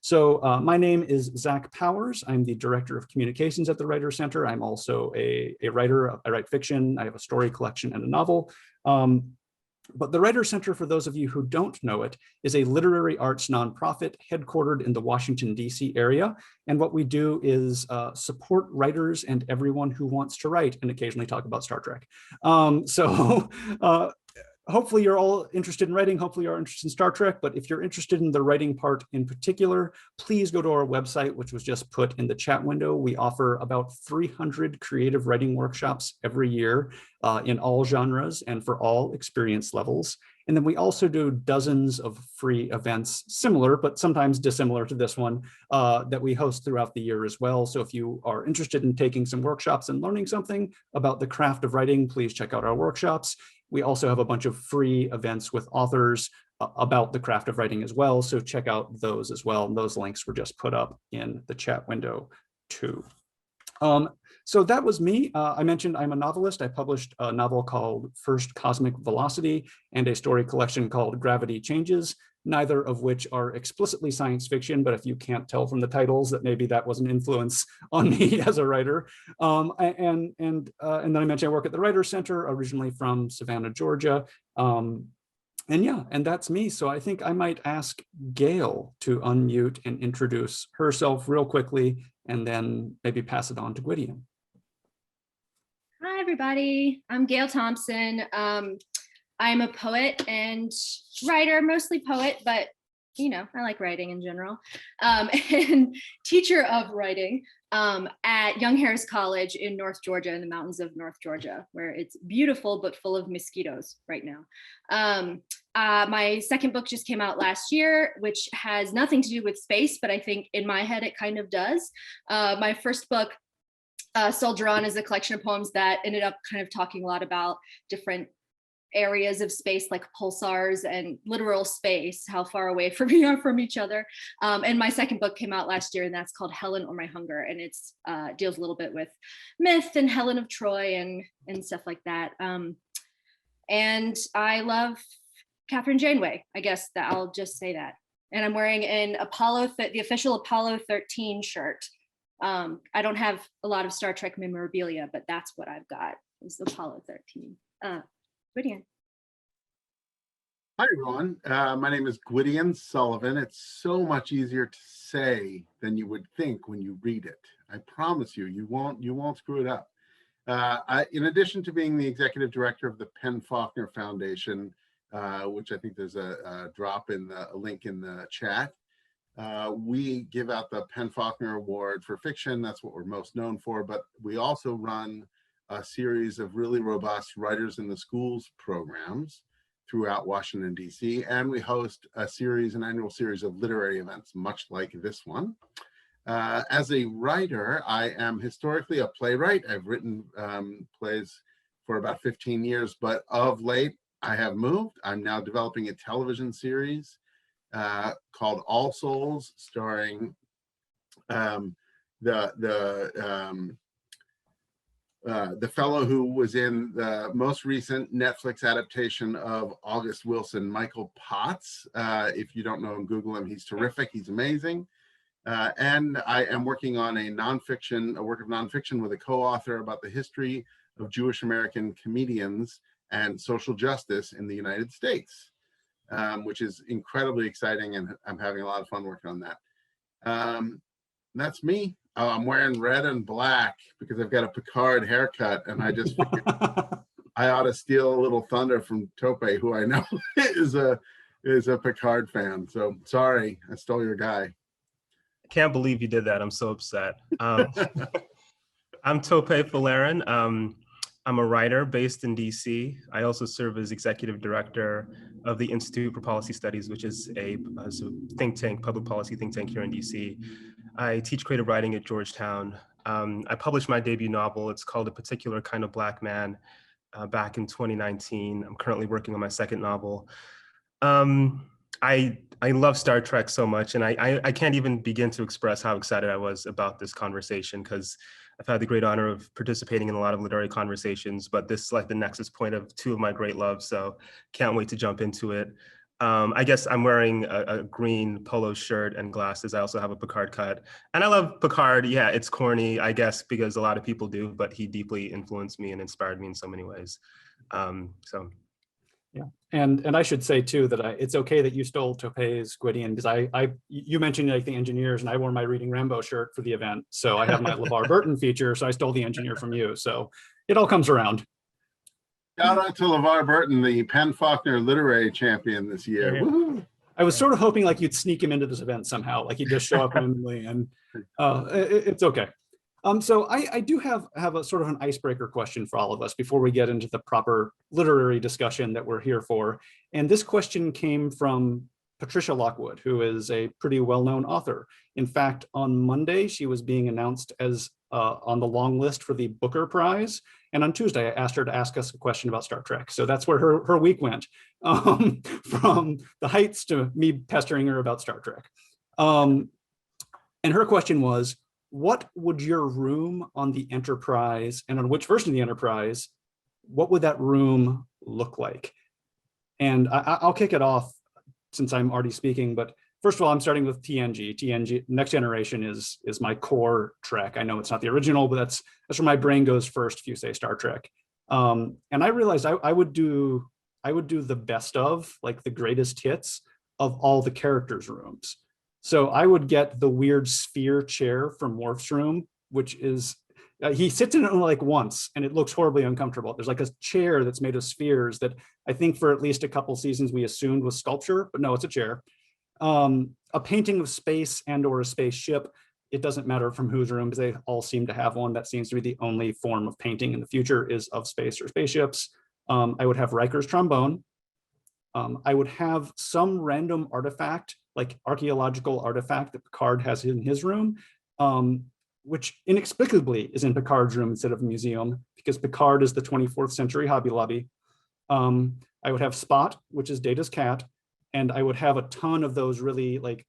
So my name is Zach Powers. I'm the Director of Communications at the Writers Center. I'm also a writer. I write fiction. I have a story collection and a novel. But the Writers Center, for those of you who don't know it, is a literary arts nonprofit headquartered in the Washington, D.C. area. And what we do is support writers and everyone who wants to write, and occasionally talk about Star Trek. Hopefully you're all interested in writing. Hopefully you're interested in Star Trek, but if you're interested in the writing part in particular, please go to our website, which was just put in the chat window. We offer about 300 creative writing workshops every year in all genres and for all experience levels. And then we also do dozens of free events, similar, but sometimes dissimilar to this one, that we host throughout the year as well. So if you are interested in taking some workshops and learning something about the craft of writing, please check out our workshops. We also have a bunch of free events with authors about the craft of writing as well. So check out those as well. And those links were just put up in the chat window too. So that was me. I mentioned I'm a novelist. I published a novel called First Cosmic Velocity and a story collection called Gravity Changes, neither of which are explicitly science fiction, but if you can't tell from the titles that maybe that was an influence on me as a writer. And then I mentioned I work at the Writers Center, originally from Savannah, Georgia. And that's me. So I think I might ask Gail to unmute and introduce herself real quickly, and then maybe pass it on to Gwydion. Hi, everybody. I'm Gail Thompson. I'm a poet and writer, mostly poet, but you know, I like writing in general, and teacher of writing at Young Harris College in North Georgia, in the mountains of North Georgia, where it's beautiful but full of mosquitoes right now. My second book just came out last year, which has nothing to do with space, but I think in my head it kind of does. My first book, Soldier On, is a collection of poems that ended up kind of talking a lot about different areas of space, like pulsars and literal space, how far away we are from each other. And my second book came out last year, and that's called Helen or My Hunger, and it's deals a little bit with myth and Helen of Troy and stuff like that. And I love Catherine Janeway, I guess that I'll just say that. And I'm wearing an the official Apollo 13 shirt. I don't have a lot of Star Trek memorabilia, but that's what I've got, is Apollo 13. Gwydion. Hi, everyone. My name is Gwydion Sullivan. It's so much easier to say than you would think when you read it. I promise you, you won't screw it up. In addition to being the executive director of the PEN/Faulkner Foundation, which I think there's a drop in a link in the chat, we give out the PEN/Faulkner Award for fiction. That's what we're most known for, but we also run a series of really robust Writers in the Schools programs throughout Washington, D.C. And we host an annual series of literary events, much like this one. As a writer, I am historically a playwright. I've written plays for about 15 years, but of late I have moved. I'm now developing a television series called All Souls, starring the fellow who was in the most recent Netflix adaptation of August Wilson, Michael Potts. If you don't know him, Google him. He's terrific. He's amazing. And I am working on a work of nonfiction with a co-author about the history of Jewish American comedians and social justice in the United States, which is incredibly exciting, and I'm having a lot of fun working on that. That's me. I'm wearing red and black because I've got a Picard haircut, and I just figured I ought to steal a little thunder from Tope, who I know is a Picard fan. So sorry, I stole your guy. I can't believe you did that. I'm so upset. I'm Tope Falarin. I'm a writer based in DC. I also serve as executive director of the Institute for Policy Studies, which is a think tank, public policy think tank here in DC. I teach creative writing at Georgetown. I published my debut novel. It's called A Particular Kind of Black Man back in 2019. I'm currently working on my second novel. I love Star Trek so much, and I can't even begin to express how excited I was about this conversation, because I've had the great honor of participating in a lot of literary conversations, but this is like the nexus point of two of my great loves, so can't wait to jump into it. I guess I'm wearing a green polo shirt and glasses. I also have a Picard cut. And I love Picard. Yeah, it's corny, I guess, because a lot of people do, but he deeply influenced me and inspired me in so many ways. So Yeah, and I should say too that it's okay that you stole Topay's Gwydion, because you mentioned like the engineers, and I wore my Reading Rambo shirt for the event, so I have my LeVar Burton feature, so I stole the engineer from you, so it all comes around. Shout out to LeVar Burton, the Penn Faulkner literary champion this year. Yeah. Woohoo. I was sort of hoping like you'd sneak him into this event somehow, like he'd just show up randomly, and it's okay. So I do have a sort of an icebreaker question for all of us before we get into the proper literary discussion that we're here for. And this question came from Patricia Lockwood, who is a pretty well-known author. In fact, on Monday, she was being announced as on the long list for the Booker Prize. And on Tuesday, I asked her to ask us a question about Star Trek. So that's where her week went, from the heights to me pestering her about Star Trek. And her question was, what would your room on the Enterprise, and on which version of the Enterprise, what would that room look like? And I'll kick it off since I'm already speaking, but first of all, I'm starting with TNG. TNG Next Generation is my core Trek. I know it's not the original, but that's where my brain goes first if you say Star Trek. And I realized I would do the best of, like the greatest hits of all the characters' rooms. So I would get the weird sphere chair from Worf's room, which is, he sits in it only like once and it looks horribly uncomfortable. There's like a chair that's made of spheres that I think for at least a couple seasons we assumed was sculpture, but no, it's a chair. A painting of space and or a spaceship. It doesn't matter from whose room, because they all seem to have one. That seems to be the only form of painting in the future is of space or spaceships. I would have Riker's trombone. I would have some random artifact, like archaeological artifact that Picard has in his room, which inexplicably is in Picard's room instead of a museum, because Picard is the 24th century Hobby Lobby. I would have Spot, which is Data's cat, and I would have a ton of those really like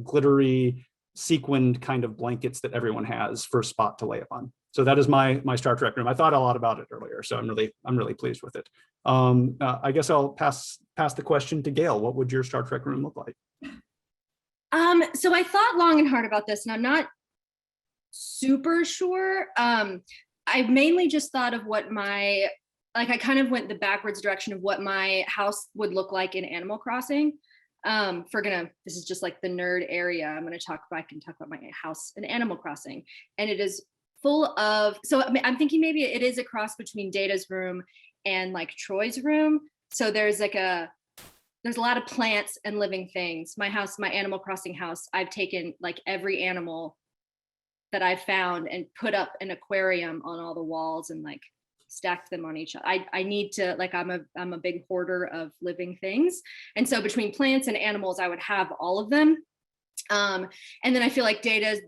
glittery, sequined kind of blankets that everyone has for Spot to lay on. So that is my Star Trek room. I thought a lot about it earlier, so I'm really pleased with it. I guess I'll pass the question to Gail. What would your Star Trek room look like? So I thought long and hard about this, and I'm not super sure. I mainly just thought of what I kind of went the backwards direction of what my house would look like in Animal Crossing. This is just like the nerd area. I can talk about my house in Animal Crossing, and it is full of, so I'm thinking maybe it is a cross between Data's room and like Troy's room. So there's a lot of plants and living things. My house, my Animal Crossing house, I've taken like every animal that I've found and put up an aquarium on all the walls and like stacked them on each other. I need to, like, I'm a big hoarder of living things. And so between plants and animals, I would have all of them. And then I feel like Data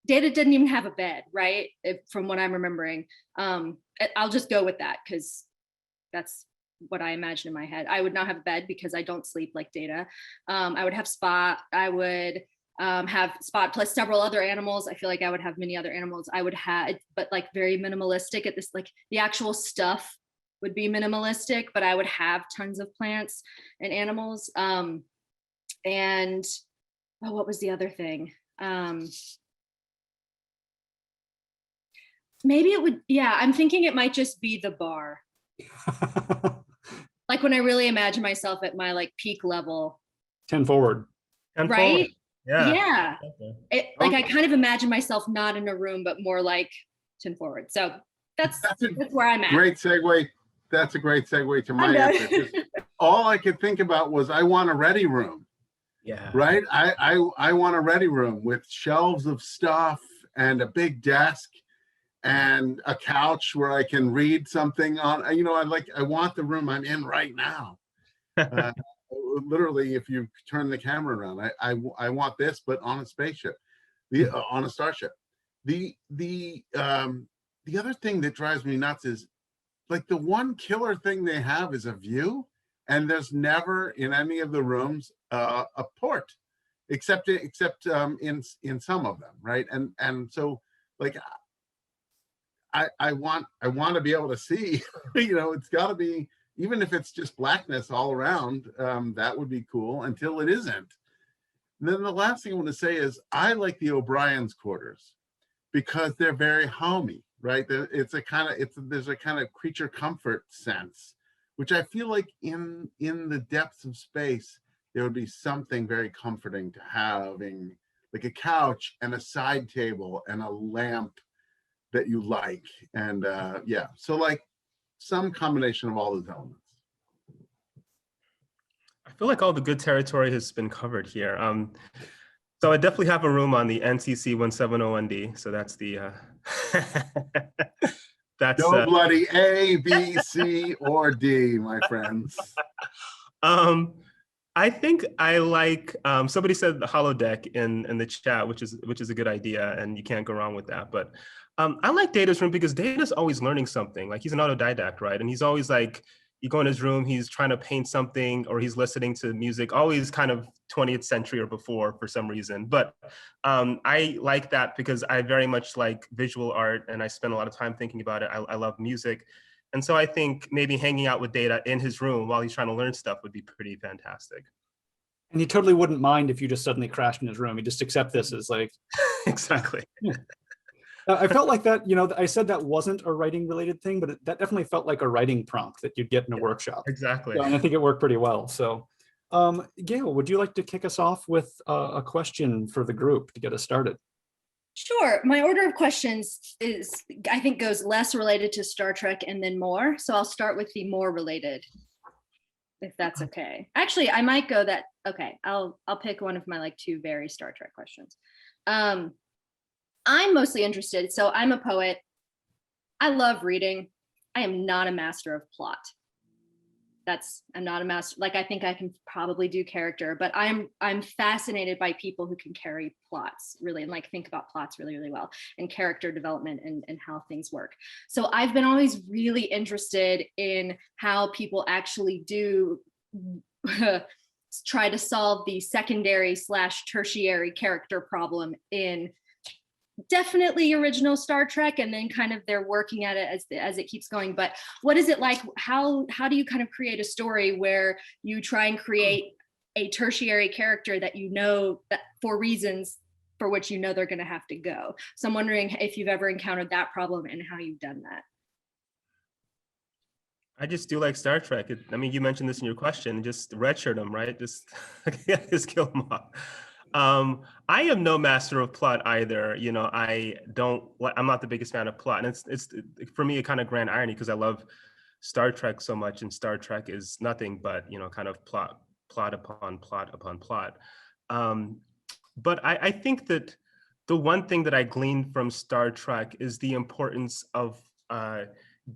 didn't even have a bed, right? From what I'm remembering. I'll just go with that because that's what I imagine in my head. I would not have a bed because I don't sleep like Data. I would have Spot. I would have Spot plus several other animals. I feel like I would have many other animals. I would have, but like very minimalistic at this, like the actual stuff would be minimalistic, but I would have tons of plants and animals. And what was the other thing? Maybe it would, yeah, I'm thinking it might just be the bar. Like when I really imagine myself at my like peak level. 10 forward. 10 right? forward. Yeah. Okay. I kind of imagine myself not in a room, but more like 10 forward. So that's where I'm at. Great segue. That's a great segue to my answer. All I could think about was I want a ready room. Yeah. Right? I want a ready room with shelves of stuff and a big desk and a couch where I can read something on. I want the room I'm in right now. Literally, if you turn the camera around, I want this, but on a spaceship, on a starship. The other thing that drives me nuts is like the one killer thing they have is a view, and there's never in any of the rooms a port, except in some of them, right? And so like I want to be able to see, it's got to be even if it's just blackness all around, that would be cool until it isn't. And then the last thing I want to say is I like the O'Brien's quarters because they're very homey, right? There's a kind of creature comfort sense, which I feel like in the depths of space, there would be something very comforting to having like a couch and a side table and a lamp that you like. And yeah, so like some combination of all those elements. I feel like all the good territory has been covered here. So I definitely have a room on the NCC 170ND. So that's the, that's No bloody A, B, C, or D, my friends. I think I like, somebody said the holodeck in the chat, which is a good idea, and you can't go wrong with that. But I like Data's room because Data's always learning something. Like he's an autodidact, right? And he's always like, you go in his room, he's trying to paint something or he's listening to music, always kind of 20th century or before for some reason. But I like that because I very much like visual art and I spend a lot of time thinking about it. I love music. And so I think maybe hanging out with Data in his room while he's trying to learn stuff would be pretty fantastic. And he totally wouldn't mind if you just suddenly crashed in his room. He'd just accept this as like. Exactly. I felt like that, I said that wasn't a writing related thing, but that definitely felt like a writing prompt that you'd get in a workshop. Exactly. Yeah, and I think it worked pretty well. So Gail, would you like to kick us off with a question for the group to get us started? Sure. My order of questions is, I think, goes less related to Star Trek and then more. So I'll start with the more related, if that's okay. Actually, I might go that. Okay, I'll pick one of my like two very Star Trek questions. I'm mostly interested. So I'm a poet. I love reading. I am not a master of plot. I'm not a master. Like, I think I can probably do character, but I'm fascinated by people who can carry plots really and like think about plots really, really well and character development and how things work. So I've been always really interested in how people actually do try to solve the secondary / tertiary character problem in definitely original Star Trek, and then kind of they're working at it as it keeps going. But what is it like? How do you kind of create a story where you try and create a tertiary character that that for reasons for which they're going to have to go? So I'm wondering if you've ever encountered that problem and how you've done that. I just do like Star Trek. I mean, you mentioned this in your question, just redshirt them, right? Just kill them off. I am no master of plot either. I'm not the biggest fan of plot. And it's for me a kind of grand irony because I love Star Trek so much, and Star Trek is nothing but, kind of plot upon plot upon plot. But I think that the one thing that I gleaned from Star Trek is the importance of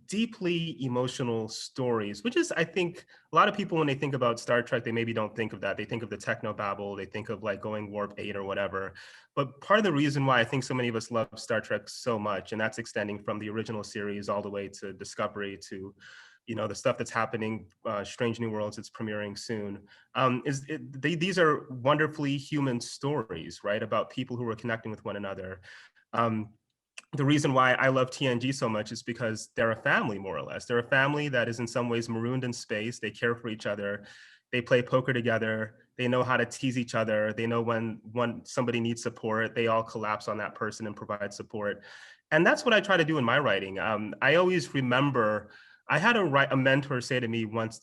deeply emotional stories, which is, I think, a lot of people when they think about Star Trek, they maybe don't think of that. They think of the technobabble, they think of like going warp 8 or whatever. But part of the reason why I think so many of us love Star Trek so much, and that's extending from the original series all the way to Discovery to, the stuff that's happening, Strange New Worlds, it's premiering soon, these are wonderfully human stories, right? About people who are connecting with one another. The reason why I love TNG so much is because they're a family, more or less. They're a family that is in some ways marooned in space. They care for each other. They play poker together. They know how to tease each other. They know when somebody needs support, they all collapse on that person and provide support. And that's what I try to do in my writing. I always remember, I had a mentor say to me once,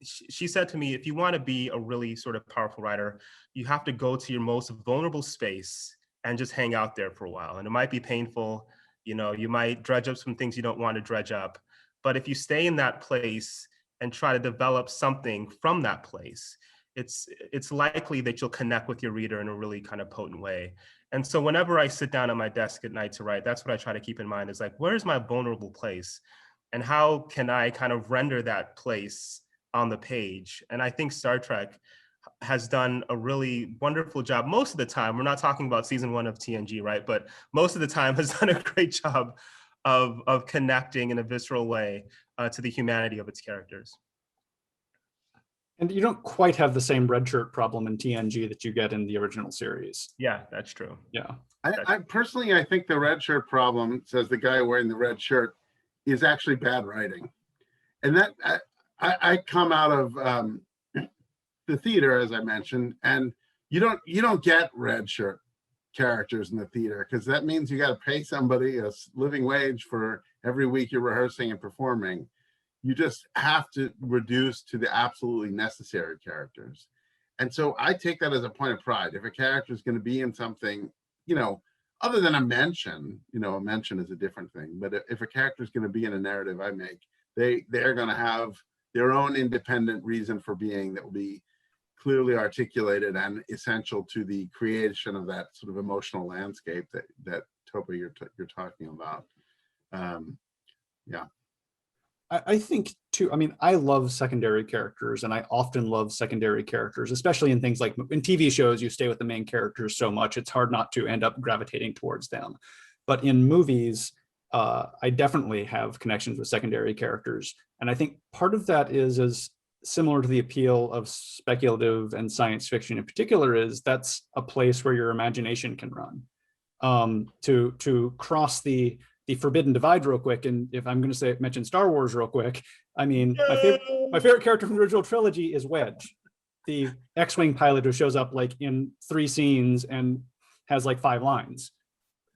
she said to me, if you want to be a really sort of powerful writer, you have to go to your most vulnerable space and just hang out there for a while. And it might be painful, you might dredge up some things you don't want to dredge up. But if you stay in that place and try to develop something from that place, it's likely that you'll connect with your reader in a really kind of potent way. And so whenever I sit down at my desk at night to write, that's what I try to keep in mind is like, where's my vulnerable place? And how can I kind of render that place on the page? And I think Star Trek has done a really wonderful job most of the time. We're not talking about season 1 of TNG, right? But most of the time has done a great job of connecting in a visceral way to the humanity of its characters. And you don't quite have the same red shirt problem in TNG that you get in the original series. Yeah, that's true. Yeah. I personally, I think the red shirt problem, says the guy wearing the red shirt, is actually bad writing. And that I come out of the theater, as I mentioned, and you don't get red shirt characters in the theater, because that means you got to pay somebody a living wage for every week you're rehearsing and performing. You just have to reduce to the absolutely necessary characters. And so I take that as a point of pride. If a character is going to be in something, other than a mention, a mention is a different thing. But if a character is going to be in a narrative I make, they're going to have their own independent reason for being that will be clearly articulated and essential to the creation of that sort of emotional landscape that Topa you're talking about. Yeah. I think too, I mean, I love secondary characters, and I often love secondary characters, especially in things like in TV shows, you stay with the main characters so much, it's hard not to end up gravitating towards them. But in movies, I definitely have connections with secondary characters. And I think part of that is similar to the appeal of speculative and science fiction in particular, is that's a place where your imagination can run. To cross the forbidden divide real quick, and if I'm going to mention Star Wars real quick, I mean, my favorite character from the original trilogy is Wedge, the X-Wing pilot who shows up like in 3 scenes and has like 5 lines.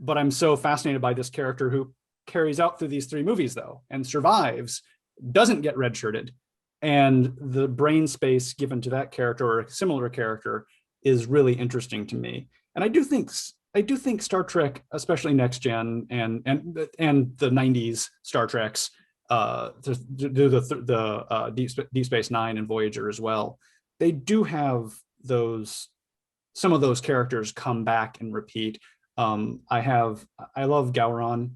But I'm so fascinated by this character who carries out through these 3 movies though, and survives, doesn't get redshirted. And the brain space given to that character or a similar character is really interesting to me. And I do think Star Trek, especially Next Gen and the 90s Star Treks, Deep Space Nine and Voyager as well, they do have some of those characters come back and repeat. I love Gowron.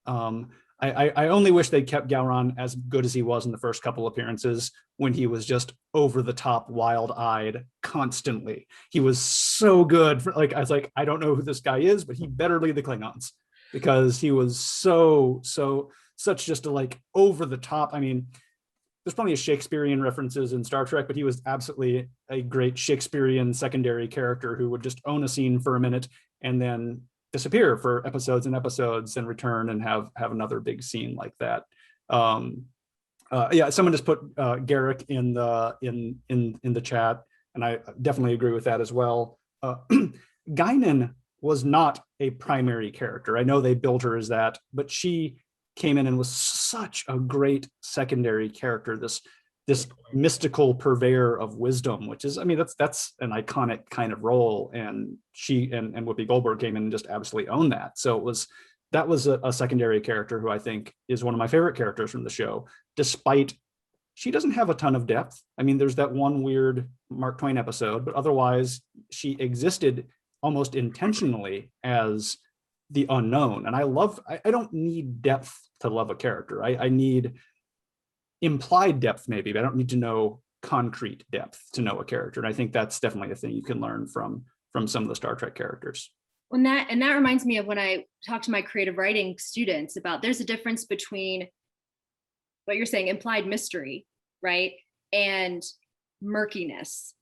I only wish they kept Gowron as good as he was in the first couple appearances, when he was just over the top, wild-eyed constantly. He was so good. I was like, I don't know who this guy is, but he better lead the Klingons, because he was such just a like over the top. I mean, there's plenty of Shakespearean references in Star Trek, but he was absolutely a great Shakespearean secondary character who would just own a scene for a minute and then disappear for episodes and episodes and return and have another big scene like that. Yeah, someone just put Garrick in the chat, and I definitely agree with that as well. Guinan was not a primary character. I know they built her as that, but she came in and was such a great secondary character. This mystical purveyor of wisdom, which is, I mean, that's an iconic kind of role, and she and Whoopi Goldberg came in and just absolutely owned that. So that was a secondary character who I think is one of my favorite characters from the show, despite she doesn't have a ton of depth. I mean, there's that one weird Mark Twain episode, but otherwise she existed almost intentionally as the unknown. And I don't need depth to love a character. I need implied depth maybe, but I don't need to know concrete depth to know a character. And I think that's definitely a thing you can learn from some of the Star Trek characters. And that reminds me of when I talk to my creative writing students about, there's a difference between what you're saying, implied mystery, right? And murkiness.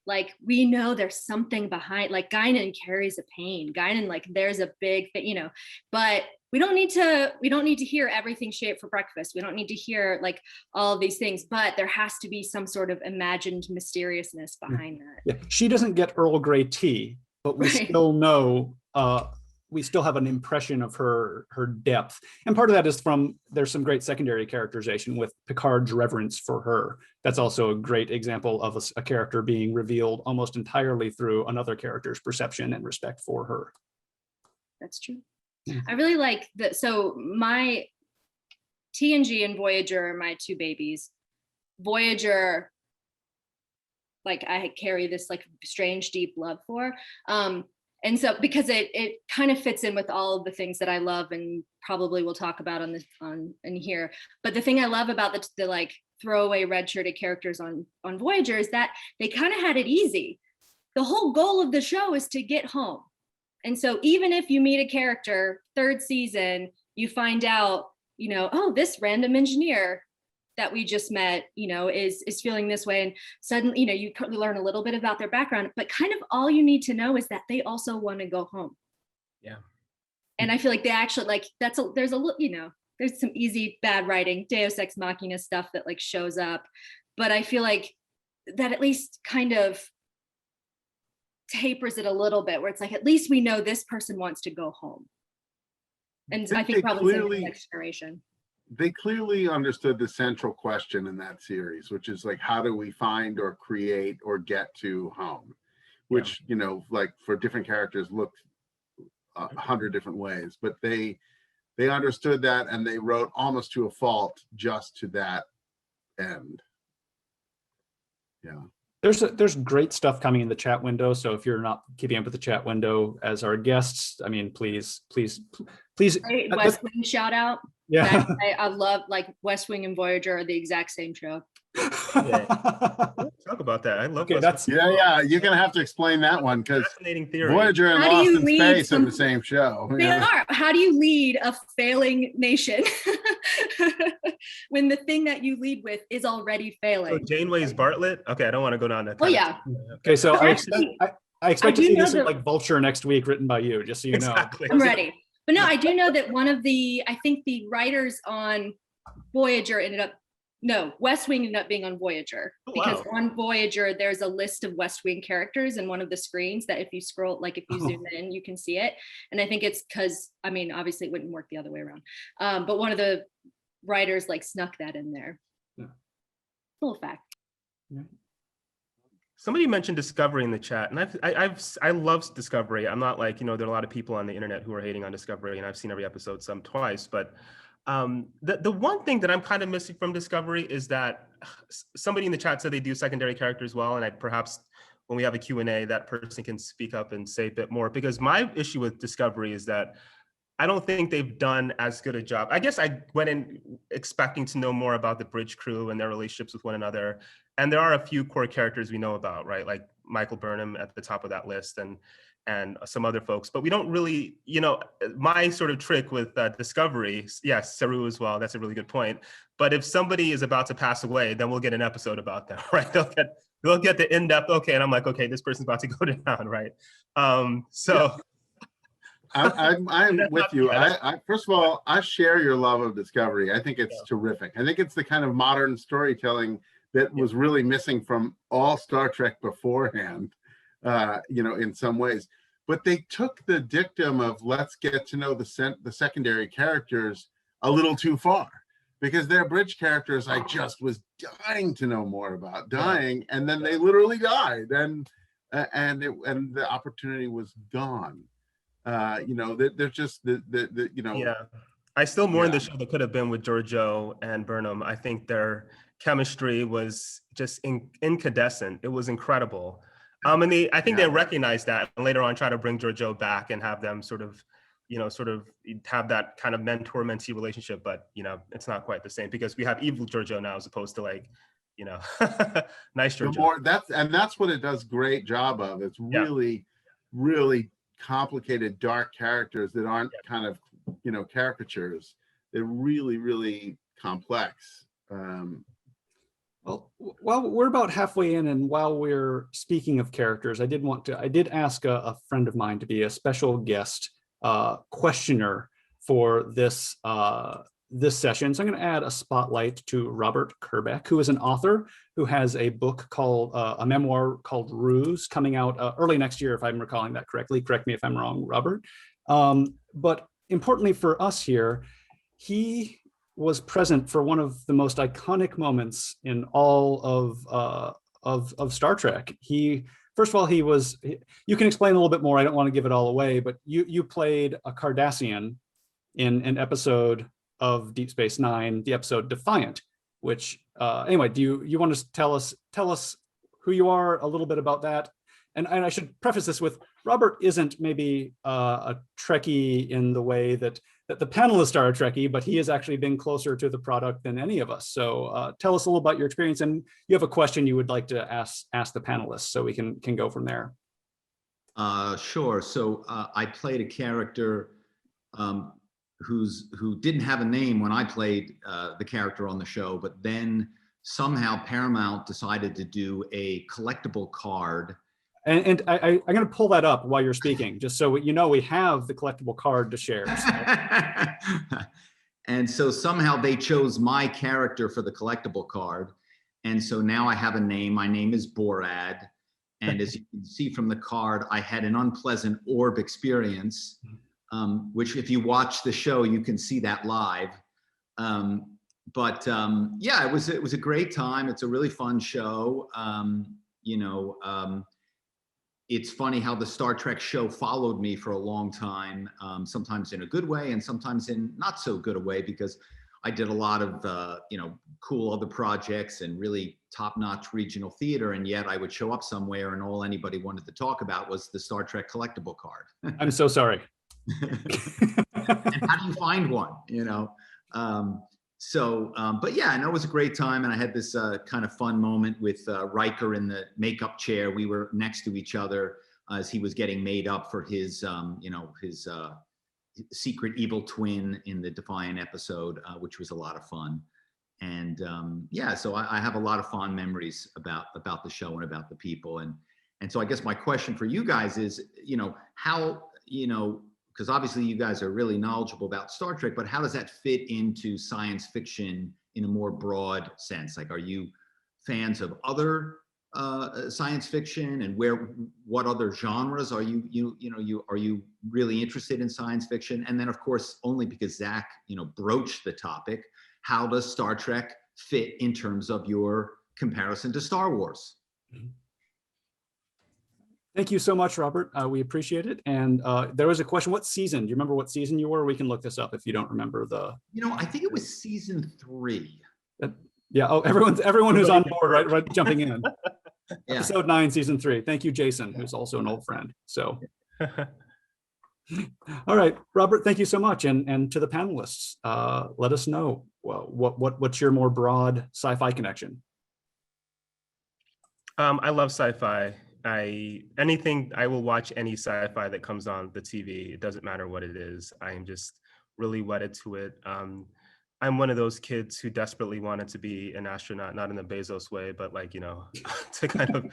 Like, we know there's something behind, like Guinan carries a pain. Guinan, like, there's a big thing, but we don't need to hear everything she ate for breakfast. We don't need to hear like all of these things, but there has to be some sort of imagined mysteriousness behind that. Yeah, she doesn't get Earl Grey tea, but we still know, we still have an impression of her depth. And part of that is there's some great secondary characterization with Picard's reverence for her. That's also a great example of a character being revealed almost entirely through another character's perception and respect for her. That's true. I really like that. So my TNG and Voyager are my 2 babies. Voyager, like, I carry this like strange, deep love for. And so, because it kind of fits in with all of the things that I love and probably we'll talk about in here. But the thing I love about the like throwaway red-shirted characters on Voyager is that they kind of had it easy. The whole goal of the show is to get home. And so even if you meet a character 3rd season, you find out, oh, this random engineer that we just met, is feeling this way. And suddenly, you learn a little bit about their background, but kind of all you need to know is that they also want to go home. Yeah. And I feel like they actually like, there's there's some easy bad writing, Deus Ex Machina stuff that like shows up, but I feel like that at least kind of tapers it a little bit, where it's like, at least we know this person wants to go home. And I think probably same for the next generation. They clearly understood the central question in that series, which is like, how do we find or create or get to home? Which, you know, like for different characters looked 100 different ways, but they understood that, and they wrote almost to a fault just to that end. Yeah. There's great stuff coming in the chat window. So if you're not keeping up with the chat window as our guests, I mean, please. Great West Wing shout out. Yeah. I love, like, West Wing and Voyager are the exact same show. Talk about that. I love Okay, West Wing. Yeah. You're gonna have to explain that one, because Fascinating theory. Voyager and How do Lost you in lead Space are some- the same show. They are. How do you lead a failing nation when the thing that you lead with is already So failing? Janeway's Bartlett. Okay, I don't want to go down that. Oh kind of- yeah, Okay, so I Actually, expect to do see know this in that- like Vulture next week, written by you, just so you know. Exactly. I'm ready. But no, I do know that one of the, I think the writers on Voyager West Wing ended up being on Voyager, Oh, because wow. on Voyager, there's a list of West Wing characters in one of the screens that if you scroll, like if you zoom in, you can see it. And I think it's because, I mean, obviously it wouldn't work the other way around. But one of the writers like snuck that in there. Yeah. Little fact. Somebody mentioned Discovery in the chat, and I love Discovery. I'm not like, you know, there are a lot of people on the internet who are hating on Discovery, and I've seen every episode some twice. But the one thing that I'm kind of missing from Discovery is that somebody in the chat said they do secondary characters well, and I perhaps when we have a Q&A, that person can speak up and say a bit more, because my issue with Discovery is that I don't think they've done as good a job. I guess I went in expecting to know more about the bridge crew and their relationships with one another. And there are a few core characters we know about, right? Like Michael Burnham at the top of that list, and some other folks. But we don't really, you know, my sort of trick with Discovery, yes, Saru as well, that's a really good point. But if somebody is about to pass away, then we'll get an episode about them, right? They'll get the in-depth, okay, and I'm like, okay, this person's about to go down, right? So... I'm with you. I first of all, I share your love of Discovery. I think it's Yeah. terrific. I think it's the kind of modern storytelling that was really missing from all Star Trek beforehand, you know, in some ways. But they took the dictum of let's get to know the secondary characters a little too far, because their bridge characters I just was dying to know more about, and then they literally died, and the opportunity was gone. You know, they're just the you know. Yeah, I still mourn Yeah. the show that could have been with Giorgio and Burnham. I think their chemistry was just incandescent. It was incredible. And I think they recognized that, and later on try to bring Giorgio back and have them sort of have that kind of mentor-mentee relationship. But you know, it's not quite the same, because we have evil Giorgio now as opposed to, like, you know, nice The Giorgio. more that's what it does great job of. It's really, really complicated, dark characters that aren't kind of, you know, caricatures. They're really, really complex. Well, while we're about halfway in, and while we're speaking of characters, I did ask a friend of mine to be a special guest questioner for this this session. So I'm going to add a spotlight to Robert Kerbeck, who is an author who has a book called a memoir called Ruse, coming out early next year, if I'm recalling that correctly. Correct me if I'm wrong, Robert. But importantly for us here, he was present for one of the most iconic moments in all of Star Trek. First of all, you can explain a little bit more. I don't want to give it all away, but you played a Cardassian in an episode of Deep Space Nine, the episode Defiant, which anyway, do you want to tell us who you are, a little bit about that? And I should preface this with, Robert isn't maybe a Trekkie in the way that the panelists are a Trekkie, but he has actually been closer to the product than any of us. So tell us a little about your experience, and you have a question you would like to ask the panelists, so we can go from there. Sure. So I played a character who didn't have a name when I played the character on the show, but then somehow Paramount decided to do a collectible card. And I'm going to pull that up while you're speaking, just so you know we have the collectible card to share. So. And so somehow they chose my character for the collectible card. And so now I have a name. My name is Borad. And as you can see from the card, I had an unpleasant orb experience, which if you watch the show, you can see that live. Yeah, it was a great time. It's a really fun show. It's funny how the Star Trek show followed me for a long time, sometimes in a good way and sometimes in not so good a way, because I did a lot of, cool other projects and really top-notch regional theater. And yet I would show up somewhere and all anybody wanted to talk about was the Star Trek collectible card. I'm so sorry. And how do you find one, but yeah, and it was a great time. And I had this kind of fun moment with Riker in the makeup chair. We were next to each other as he was getting made up for his, his secret evil twin in the Defiant episode, which was a lot of fun. And yeah, so I have a lot of fond memories about the show and about the people. And so I guess my question for you guys is, how, because obviously you guys are really knowledgeable about Star Trek, but how does that fit into science fiction in a more broad sense? Like, are you fans of other science fiction, and what other genres are you really interested in science fiction? And then of course, only because Zach, broached the topic, how does Star Trek fit in terms of your comparison to Star Wars? Thank you so much, Robert. We appreciate it. And there was a question, what season? Do you remember what season you were? We can look this up if you don't remember the... I think it was season 3. Yeah, oh, everyone who's on board, right, jumping in. Yeah. Episode 9, season 3. Thank you, Jason, who's also an old friend. So, all right, Robert, thank you so much. And to the panelists, let us know what's your more broad sci-fi connection? I love sci-fi. I will watch any sci-fi that comes on the TV. It doesn't matter what it is. I am just really wedded to it. I'm one of those kids who desperately wanted to be an astronaut, not in the Bezos way, but like, to kind of,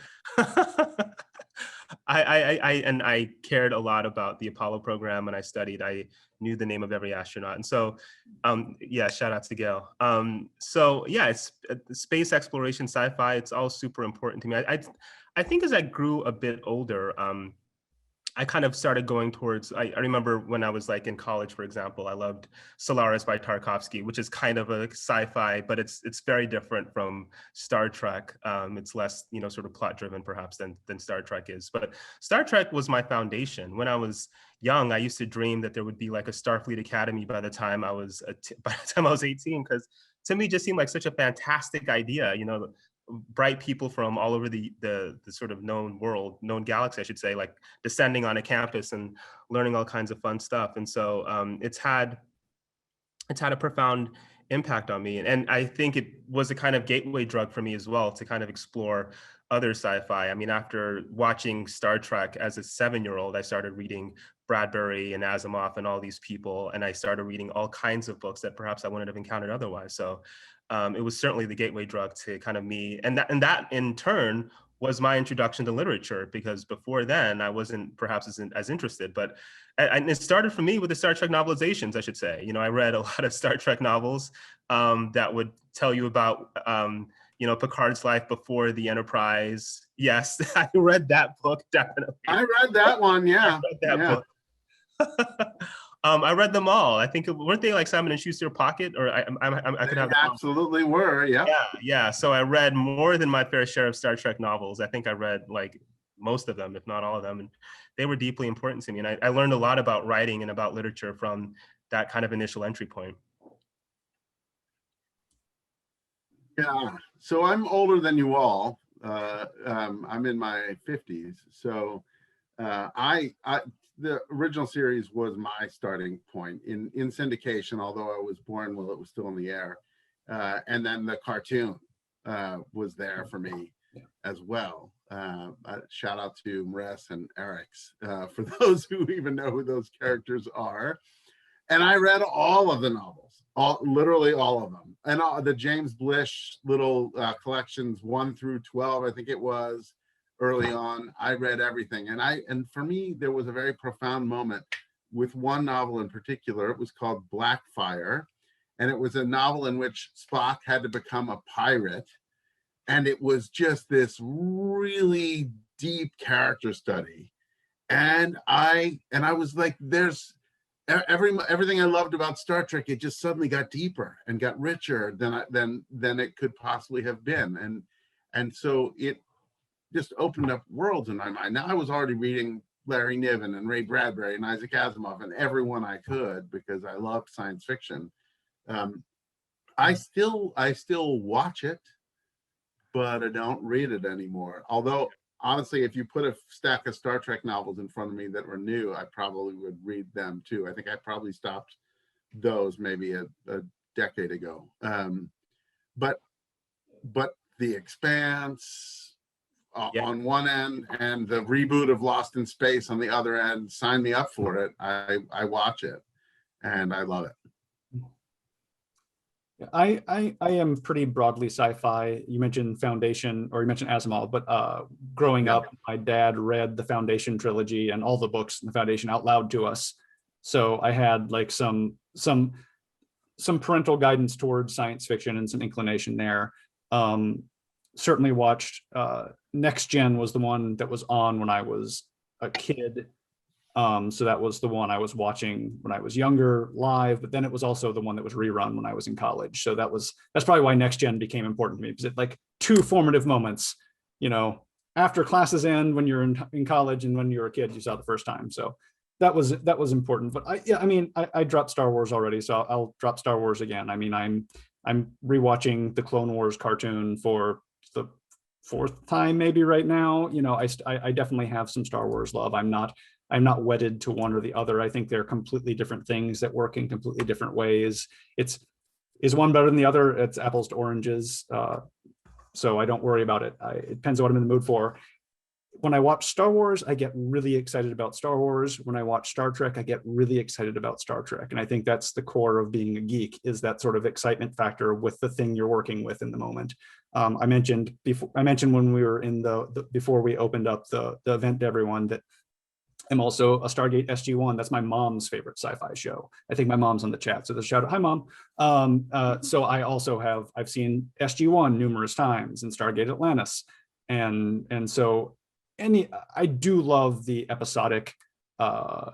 I cared a lot about the Apollo program, and I knew the name of every astronaut. And so, yeah, shout out to Gail. So yeah, it's space exploration, sci-fi, it's all super important to me. I think as I grew a bit older, I kind of started going towards, I remember when I was like in college, for example, I loved Solaris by Tarkovsky, which is kind of a sci-fi, but it's very different from Star Trek. It's less, sort of plot driven perhaps than Star Trek is. But Star Trek was my foundation. When I was young, I used to dream that there would be like a Starfleet Academy by the time I was 18, because to me it just seemed like such a fantastic idea, bright people from all over the sort of known galaxy, I should say, like descending on a campus and learning all kinds of fun stuff. And so it's had a profound impact on me. And I think it was a kind of gateway drug for me as well to kind of explore other sci-fi. I mean, after watching Star Trek as a 7-year-old, I started reading Bradbury and Asimov and all these people, and I started reading all kinds of books that perhaps I wouldn't have encountered otherwise. So it was certainly the gateway drug to kind of me, and that in turn was my introduction to literature, because before then I wasn't perhaps as interested. But and it started for me with the Star Trek novelizations, I should say. I read a lot of Star Trek novels that would tell you about Picard's life before the Enterprise. Yes, I read that book, definitely. I read that one, yeah. I read that book. I read them all. I think, weren't they like Simon and Schuster Pocket? Or I could have. Absolutely were, yeah. Yeah. So I read more than my fair share of Star Trek novels. I think I read like most of them, if not all of them, and they were deeply important to me. And I learned a lot about writing and about literature from that kind of initial entry point. Yeah. So I'm older than you all. I'm in my 50s. So the original series was my starting point in syndication, although I was born while it was still in the air. And then the cartoon was there for me as well. Shout out to Mres and Eric's for those who even know who those characters are. And I read all of the novels, literally all of them. And the James Blish little collections 1 through 12, I think it was, early on. I read everything. And for me, there was a very profound moment with one novel in particular. It was called Blackfire. and it was a novel in which Spock had to become a pirate. And it was just this really deep character study. And I was like, there's everything I loved about Star Trek, it just suddenly got deeper and got richer than it could possibly have been. And so it just opened up worlds in my mind. Now I was already reading Larry Niven and Ray Bradbury and Isaac Asimov and everyone I could because I loved science fiction. I still watch it, but I don't read it anymore. Although honestly, if you put a stack of Star Trek novels in front of me that were new, I probably would read them too. I think I probably stopped those maybe a decade ago. But The Expanse on one end and the reboot of Lost in Space on the other end, sign me up for it. I watch it and I love it. I am pretty broadly sci-fi. You mentioned Foundation, or you mentioned Asimov, but growing up, my dad read the Foundation trilogy and all the books in the Foundation out loud to us. So I had like some parental guidance towards science fiction and some inclination there. Certainly watched Next Gen was the one that was on when I was a kid. So that was the one I was watching when I was younger live, but then it was also the one that was rerun when I was in college. So that's probably why Next Gen became important to me, because it like two formative moments, you know, after classes end when you're in college and when you're a kid, you saw it the first time. So that was important. But I dropped Star Wars already, so I'll drop Star Wars again. I mean, I'm rewatching the Clone Wars cartoon for the fourth time maybe right now. You know, I definitely have some Star Wars love. I'm not wedded to one or the other. I think they're completely different things that work in completely different ways. Is one better than the other? It's apples to oranges. So I don't worry about it. It depends on what I'm in the mood for. When I watch Star Wars, I get really excited about Star Wars. When I watch Star Trek, I get really excited about Star Trek. And I think that's the core of being a geek, is that sort of excitement factor with the thing you're working with in the moment. I mentioned when we were in before we opened up the event to everyone that I'm also a Stargate SG-1. That's my mom's favorite sci-fi show. I think my mom's on the chat, so there's a shout out, hi mom. So I also I've seen SG-1 numerous times and Stargate Atlantis. And so I do love the episodic, sci-fi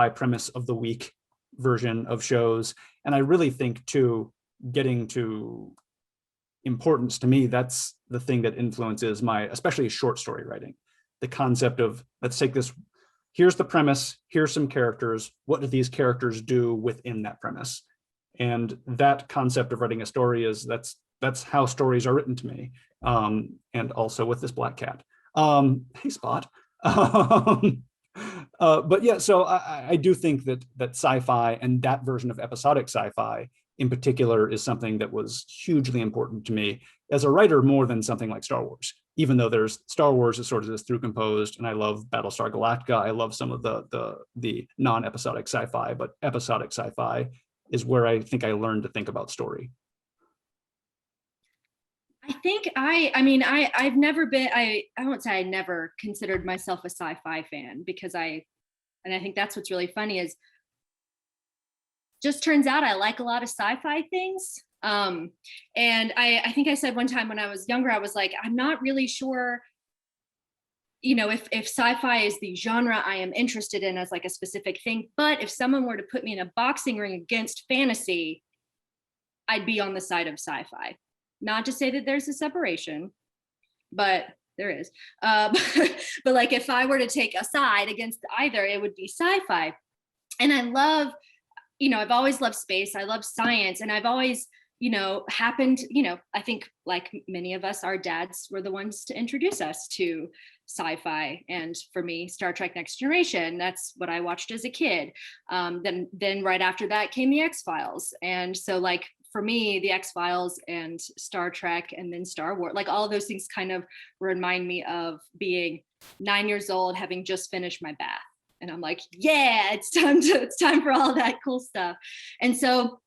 premise of the week version of shows. And I really think too, getting to importance to me, that's the thing that influences especially short story writing. The concept of, let's take this, here's the premise, here's some characters, what do these characters do within that premise? And that concept of writing a story that's how stories are written to me. And also with this black cat. Hey Spot. But yeah, so I do think that sci-fi and that version of episodic sci-fi in particular is something that was hugely important to me as a writer, more than something like Star Wars. Even though there's Star Wars is sort of this through composed, and I love Battlestar Galactica. I love some of the non-episodic sci-fi, but episodic sci-fi is where I think I learned to think about story. I think I've never been, I won't say I never considered myself a sci-fi fan, because I think that's what's really funny is just turns out I like a lot of sci-fi things. And I think I said one time when I was younger, I was like, I'm not really sure, if sci-fi is the genre I am interested in as like a specific thing, but if someone were to put me in a boxing ring against fantasy, I'd be on the side of sci-fi. Not to say that there's a separation, but there is. But like if I were to take a side against either, it would be sci-fi. And I love, I've always loved space. I love science. And I've always, I think like many of us, our dads were the ones to introduce us to sci-fi. And for me, Star Trek Next Generation, that's what I watched as a kid. Then right after that came the X-Files. And so like, for me, the X-Files and Star Trek and then Star Wars, like all of those things kind of remind me of being 9 years old, having just finished my bath. And I'm like, yeah, it's time for all that cool stuff. And so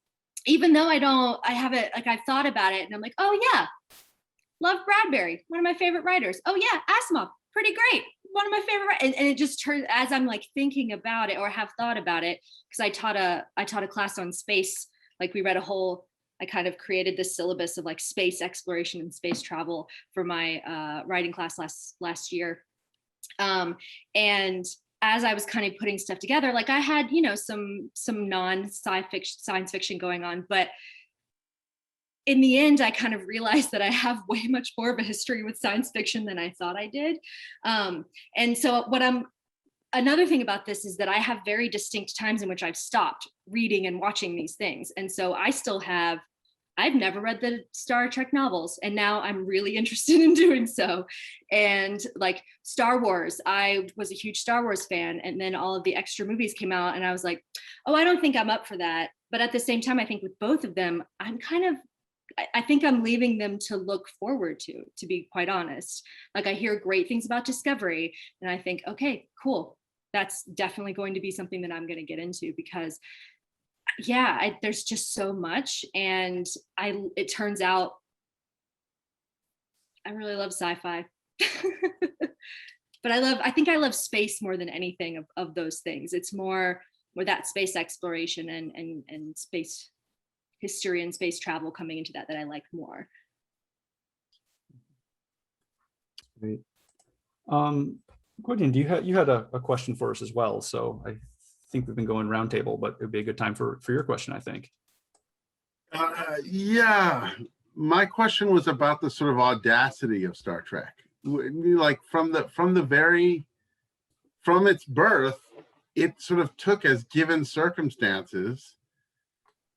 even though I've thought about it and I'm like, oh yeah, love Bradbury, one of my favorite writers. Oh yeah, Asimov, pretty great, one of my favorite, and it just turns, as I'm like thinking about it or have thought about it, because I taught a class on space. Like we read I kind of created this syllabus of like space exploration and space travel for my writing class last year. And as I was kind of putting stuff together, like I had, some science fiction going on, but in the end, I kind of realized that I have way much more of a history with science fiction than I thought I did. And so another thing about this is that I have very distinct times in which I've stopped reading and watching these things. And so I've never read the Star Trek novels, and now I'm really interested in doing so. And like Star Wars, I was a huge Star Wars fan, and then all of the extra movies came out, and I was like, oh, I don't think I'm up for that. But at the same time, I think with both of them, I think I'm leaving them to look forward to be quite honest. Like I hear great things about Discovery, and I think, okay, cool. That's definitely going to be something that I'm going to get into, because there's just so much. And it turns out I really love sci-fi. But I think I love space more than anything of those things. It's more that space exploration and space history and space travel coming into that I like more. Great. Gwydion, you had a question for us as well. So I think we've been going roundtable, but it'd be a good time for your question, I think. Yeah, my question was about the sort of audacity of Star Trek. Like from its birth, it sort of took as given circumstances,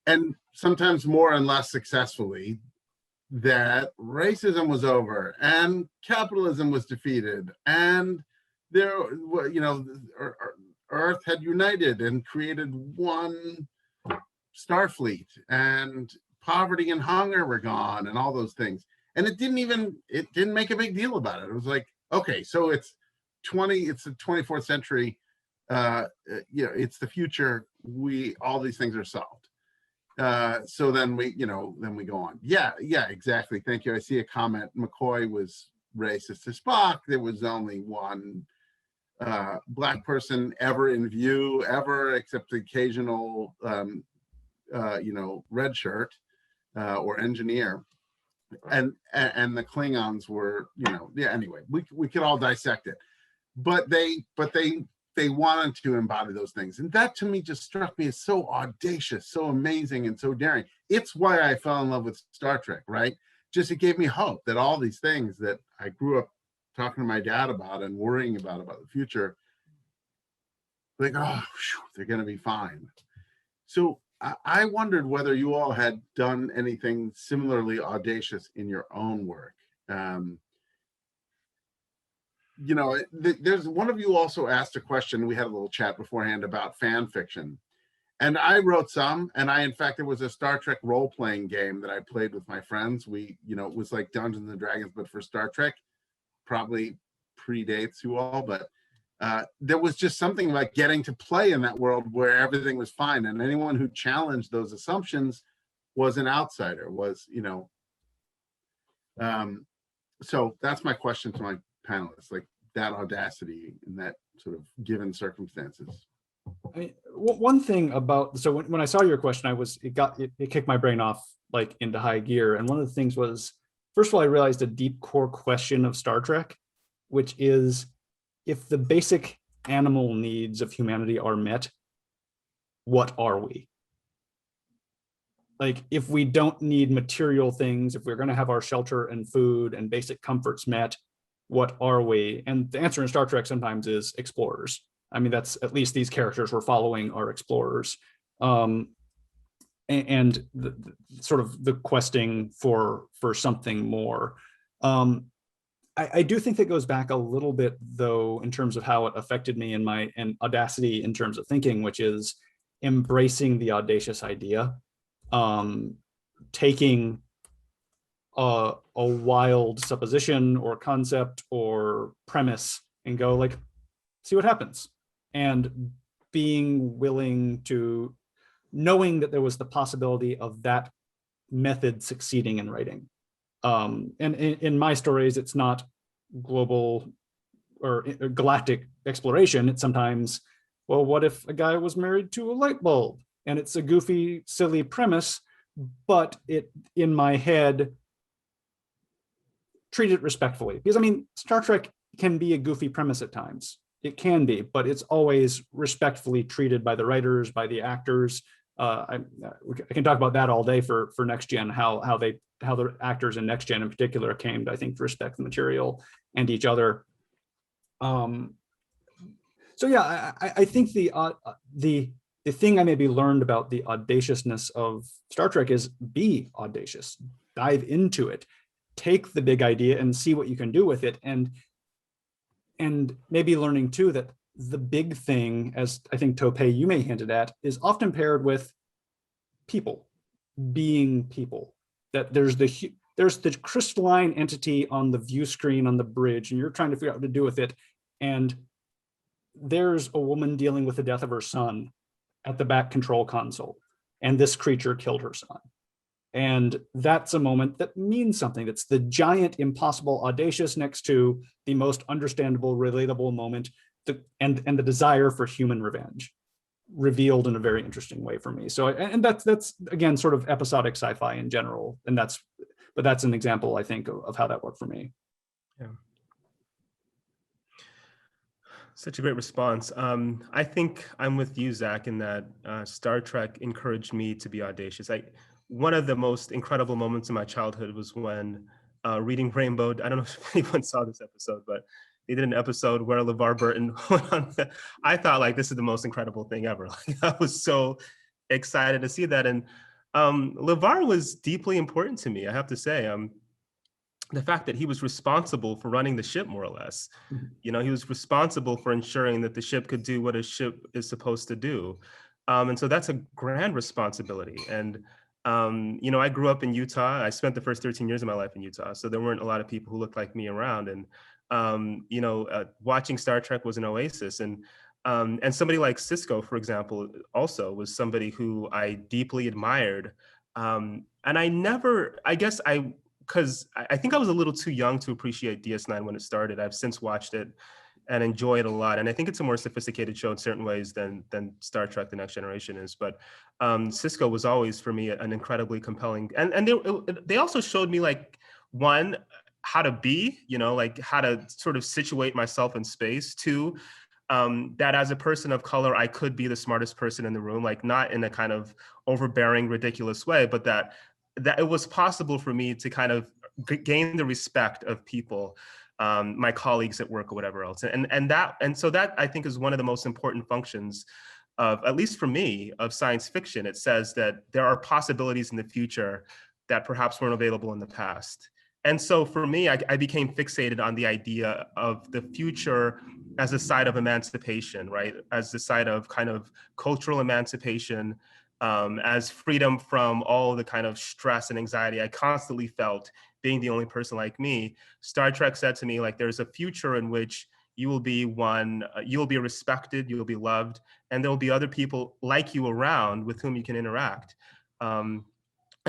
and sometimes more and less successfully, that racism was over and capitalism was defeated, and Earth had united and created one Starfleet, and poverty and hunger were gone, and all those things. And it didn't make a big deal about it. It was like, okay, so it's the 24th century, it's the future. All these things are solved. So then we go on. Yeah, exactly. Thank you. I see a comment. McCoy was racist to Spock. There was only one Black person ever in view, except the occasional, red shirt or engineer. And the Klingons were, anyway, we could all dissect it. But they wanted to embody those things. And that to me just struck me as so audacious, so amazing, and so daring. It's why I fell in love with Star Trek, right? Just it gave me hope that all these things that I grew up talking to my dad about and worrying about the future, like, they're going to be fine. So I wondered whether you all had done anything similarly audacious in your own work. There's one of you also asked a question. We had a little chat beforehand about fan fiction. And I wrote some, and in fact, there was a Star Trek role-playing game that I played with my friends. It was like Dungeons and Dragons, but for Star Trek. Probably predates you all, but there was just something like getting to play in that world where everything was fine, and anyone who challenged those assumptions was an outsider. So that's my question to my panelists, like that audacity in that sort of given circumstances. I mean, one thing about, so when I saw your question, it kicked my brain off like into high gear. And one of the things was, first of all, I realized a deep core question of Star Trek, which is, if the basic animal needs of humanity are met, what are we? Like, if we don't need material things, if we're going to have our shelter and food and basic comforts met, what are we? And the answer in Star Trek sometimes is explorers. I mean, that's, at least these characters we're following are explorers. And the sort of the questing for something more. I do think that goes back a little bit, though, in terms of how it affected me and audacity in terms of thinking, which is embracing the audacious idea, taking a wild supposition or concept or premise and go like, see what happens, and being willing to, knowing that there was the possibility of that method succeeding in writing. And in my stories, it's not global or galactic exploration, it's sometimes, well, what if a guy was married to a light bulb? And it's a goofy, silly premise, but it, in my head, treat it respectfully. Because I mean, Star Trek can be a goofy premise at times. It can be, but it's always respectfully treated by the writers, by the actors. I can talk about that all day for Next Gen, how the actors in Next Gen in particular came to, I think, to respect the material and each other. So yeah, I think the thing I maybe learned about the audaciousness of Star Trek is be audacious, dive into it, take the big idea and see what you can do with it, and maybe learning too that the big thing, as I think Tope you may hinted at, is often paired with people, being people. That there's the crystalline entity on the view screen on the bridge, and you're trying to figure out what to do with it, and there's a woman dealing with the death of her son at the back control console, and this creature killed her son. And that's a moment that means something. That's the giant, impossible, audacious next to the most understandable, relatable moment, and the desire for human revenge, revealed in a very interesting way for me. So, and that's again sort of episodic sci-fi in general, and that's an example, I think, of how that worked for me. Yeah. Such a great response. I think I'm with you, Zach, in that Star Trek encouraged me to be audacious. One of the most incredible moments in my childhood was when reading Rainbow. I don't know if anyone saw this episode, but they did an episode where LeVar Burton went on. I thought, like, this is the most incredible thing ever. Like, I was so excited to see that. And LeVar was deeply important to me, I have to say. The fact that he was responsible for running the ship, more or less. You know, he was responsible for ensuring that the ship could do what a ship is supposed to do. And so that's a grand responsibility. And you know, I grew up in Utah. I spent the first 13 years of my life in Utah. So there weren't a lot of people who looked like me around. And, you know, watching Star Trek was an oasis. And somebody like Sisko, for example, also was somebody who I deeply admired. And because I think I was a little too young to appreciate DS9 when it started. I've since watched it and enjoy it a lot. And I think it's a more sophisticated show in certain ways than Star Trek: The Next Generation is. But Sisko was always, for me, an incredibly compelling, and they also showed me, like, one, how to be, you know, like how to sort of situate myself in space. Two, that as a person of color, I could be the smartest person in the room, like not in a kind of overbearing, ridiculous way, but that it was possible for me to kind of gain the respect of people, my colleagues at work or whatever else. And so that, I think, is one of the most important functions of, at least for me, of science fiction. It says that there are possibilities in the future that perhaps weren't available in the past. And so for me, I became fixated on the idea of the future as a side of emancipation, right? As the side of kind of cultural emancipation, as freedom from all the kind of stress and anxiety I constantly felt being the only person like me. Star Trek said to me, like, there's a future in which you will be you'll be respected, you'll be loved, and there will be other people like you around with whom you can interact. And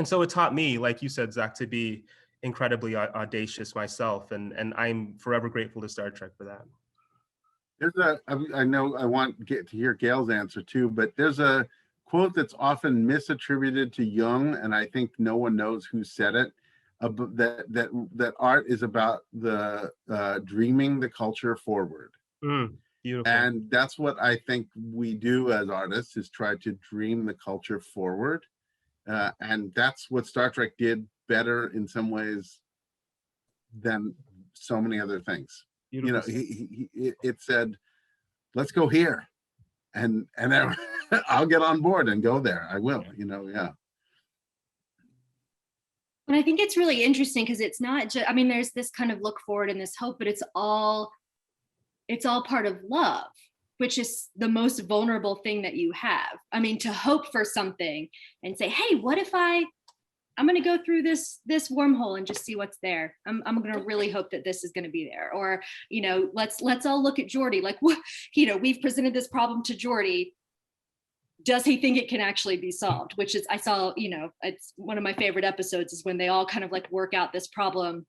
so it taught me, like you said, Zach, to be incredibly audacious myself, and I'm forever grateful to Star Trek for that. I know I want to hear Gail's answer too, but there's a quote that's often misattributed to Jung, and I think no one knows who said it. That art is about the dreaming the culture forward. Beautiful. And that's what I think we do as artists, is try to dream the culture forward. And that's what Star Trek did better in some ways than so many other things. Beautiful. You know, it said, let's go here. And I'll get on board and go there. I will, you know, yeah. And I think it's really interesting because it's not just, I mean, there's this kind of look forward and this hope, but it's all part of love, which is the most vulnerable thing that you have. I mean, to hope for something and say, hey, what if I'm going to go through this wormhole and just see what's there. I'm going to really hope that this is going to be there. Or, you know, let's all look at Geordi. Like, you know, we've presented this problem to Geordi. Does he think it can actually be solved? Which is, I saw, you know, it's one of my favorite episodes is when they all kind of like work out this problem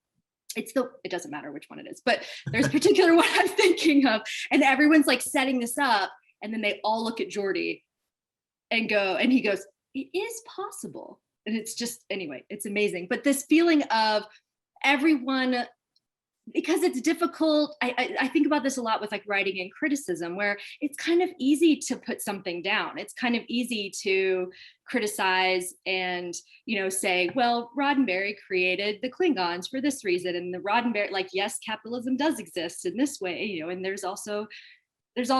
it doesn't matter which one it is, but there's a particular one I'm thinking of, and everyone's like setting this up, and then they all look at Geordi and he goes, it is possible. And it's just, anyway, it's amazing. But this feeling of everyone, because it's difficult. I think about this a lot with like writing and criticism, where it's kind of easy to put something down. It's kind of easy to criticize and, say, well, Roddenberry created the Klingons for this reason. And the Roddenberry, like, yes, capitalism does exist in this way, and there's all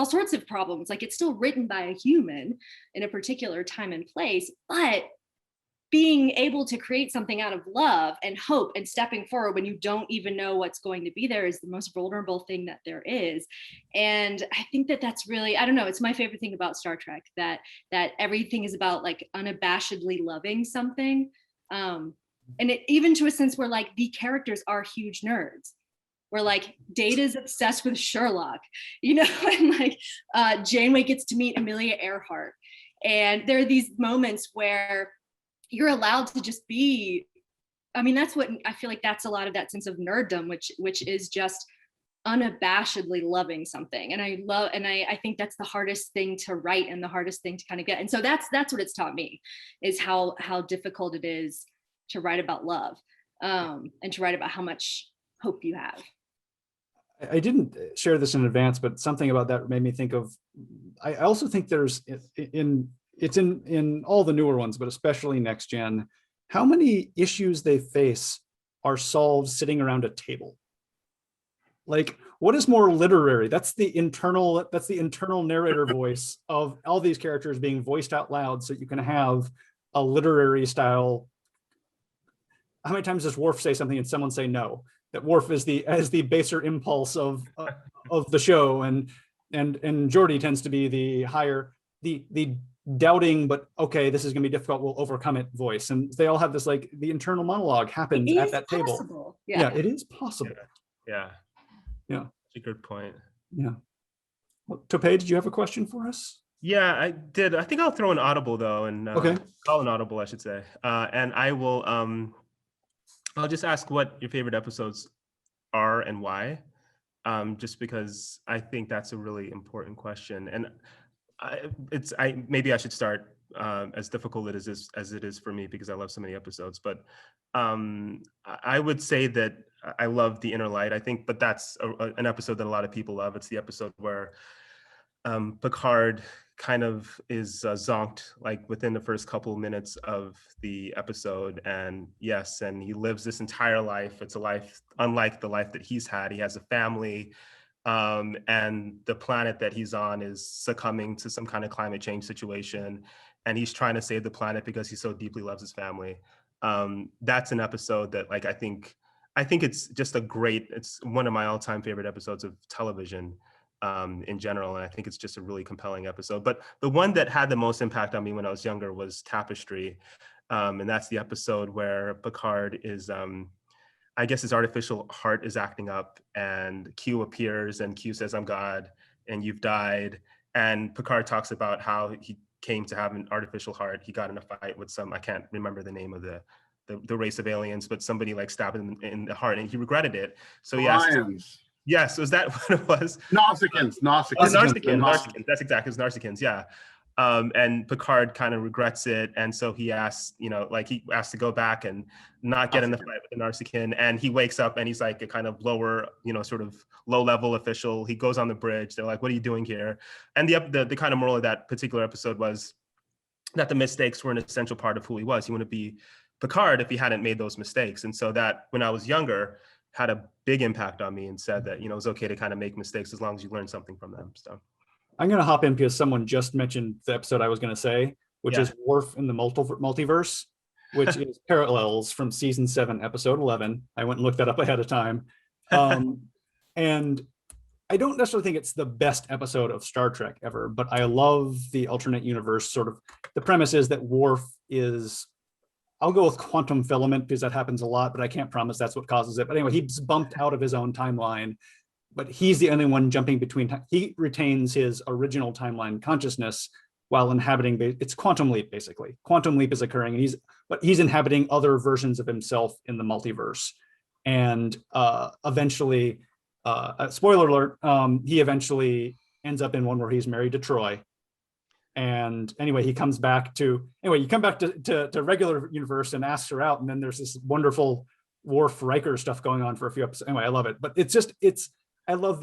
sorts of problems. Like, it's still written by a human in a particular time and place, but being able to create something out of love and hope and stepping forward when you don't even know what's going to be there is the most vulnerable thing that there is. And I think that that's really, I don't know, it's my favorite thing about Star Trek, that everything is about like unabashedly loving something. And it, even to a sense where like the characters are huge nerds. Where like Data's obsessed with Sherlock, and like Janeway gets to meet Amelia Earhart. And there are these moments where you're allowed to just be, that's what I feel like, that's a lot of that sense of nerddom, which is just unabashedly loving something. And I think that's the hardest thing to write and the hardest thing to kind of get. And so that's what it's taught me, is how difficult it is to write about love, and to write about how much hope you have. I didn't share this in advance, but something about that made me think of, I also think there's in all the newer ones, but especially Next Gen, how many issues they face are solved sitting around a table. Like, what is more literary? That's the internal narrator voice of all these characters being voiced out loud, so you can have a literary style. How many times does Worf say something and someone say no? That Worf is the baser impulse of the show, and Geordi tends to be the higher, the doubting, but okay, this is gonna be difficult, we'll overcome it voice. And they all have this, like, the internal monologue happens at that table. Yeah, it is possible. Yeah. Yeah. That's a good point. Yeah. Well, Tope, did you have a question for us? Yeah, I did. I think I'll throw an audible though, and okay. Call an audible, I should say. And I will, I'll just ask what your favorite episodes are and why, just because I think that's a really important question. And maybe I should start, as difficult as it is for me, because I love so many episodes. But I would say that I love The Inner Light. I think, but that's an episode that a lot of people love. It's the episode where Picard kind of is zonked like within the first couple of minutes of the episode, and he lives this entire life. It's a life unlike the life that he's had. He has a family, and the planet that he's on is succumbing to some kind of climate change situation, and he's trying to save the planet because he so deeply loves his family. That's an episode that, like, I think it's just it's one of my all-time favorite episodes of television. In general, and I think it's just a really compelling episode. But the one that had the most impact on me when I was younger was Tapestry, and that's the episode where Picard is, I guess his artificial heart is acting up, and Q appears, and Q says, "I'm God, and you've died." And Picard talks about how he came to have an artificial heart. He got in a fight with I can't remember the name of the race of aliens, but somebody like stabbed him in the heart, and he regretted it. So Lions. Yes, was that what it was? Nausicaans. Narsicans. That's exactly, it's Narsicans, yeah. And Picard kind of regrets it, and so he asks, he asks to go back and not get in the fight with the Narsican, and he wakes up and he's like a kind of lower, sort of low-level official. He goes on the bridge. They're like, "What are you doing here?" And the kind of moral of that particular episode was that the mistakes were an essential part of who he was. He wouldn't be Picard if he hadn't made those mistakes. And so that, when I was younger, had a big impact on me, and said that, it was okay to kind of make mistakes as long as you learn something from them. So I'm going to hop in because someone just mentioned the episode I was going to say, which is Worf in the Multiverse, which is Parallels from season 7, episode 11. I went and looked that up ahead of time. And I don't necessarily think it's the best episode of Star Trek ever, but I love the alternate universe. Sort of the premise is that Worf is, I'll go with quantum filament because that happens a lot, but I can't promise that's what causes it. But anyway, he's bumped out of his own timeline, but he's the only one jumping between. He retains his original timeline consciousness while inhabiting, it's quantum leap, basically. Quantum leap is occurring, and he's inhabiting other versions of himself in the multiverse. and eventually, spoiler alert, he eventually ends up in one where he's married to Troy. And anyway, he comes back to, anyway, you come back to regular universe and asks her out, and then there's this wonderful Worf Riker stuff going on for a few episodes. Anyway, I love it, but it's just, I love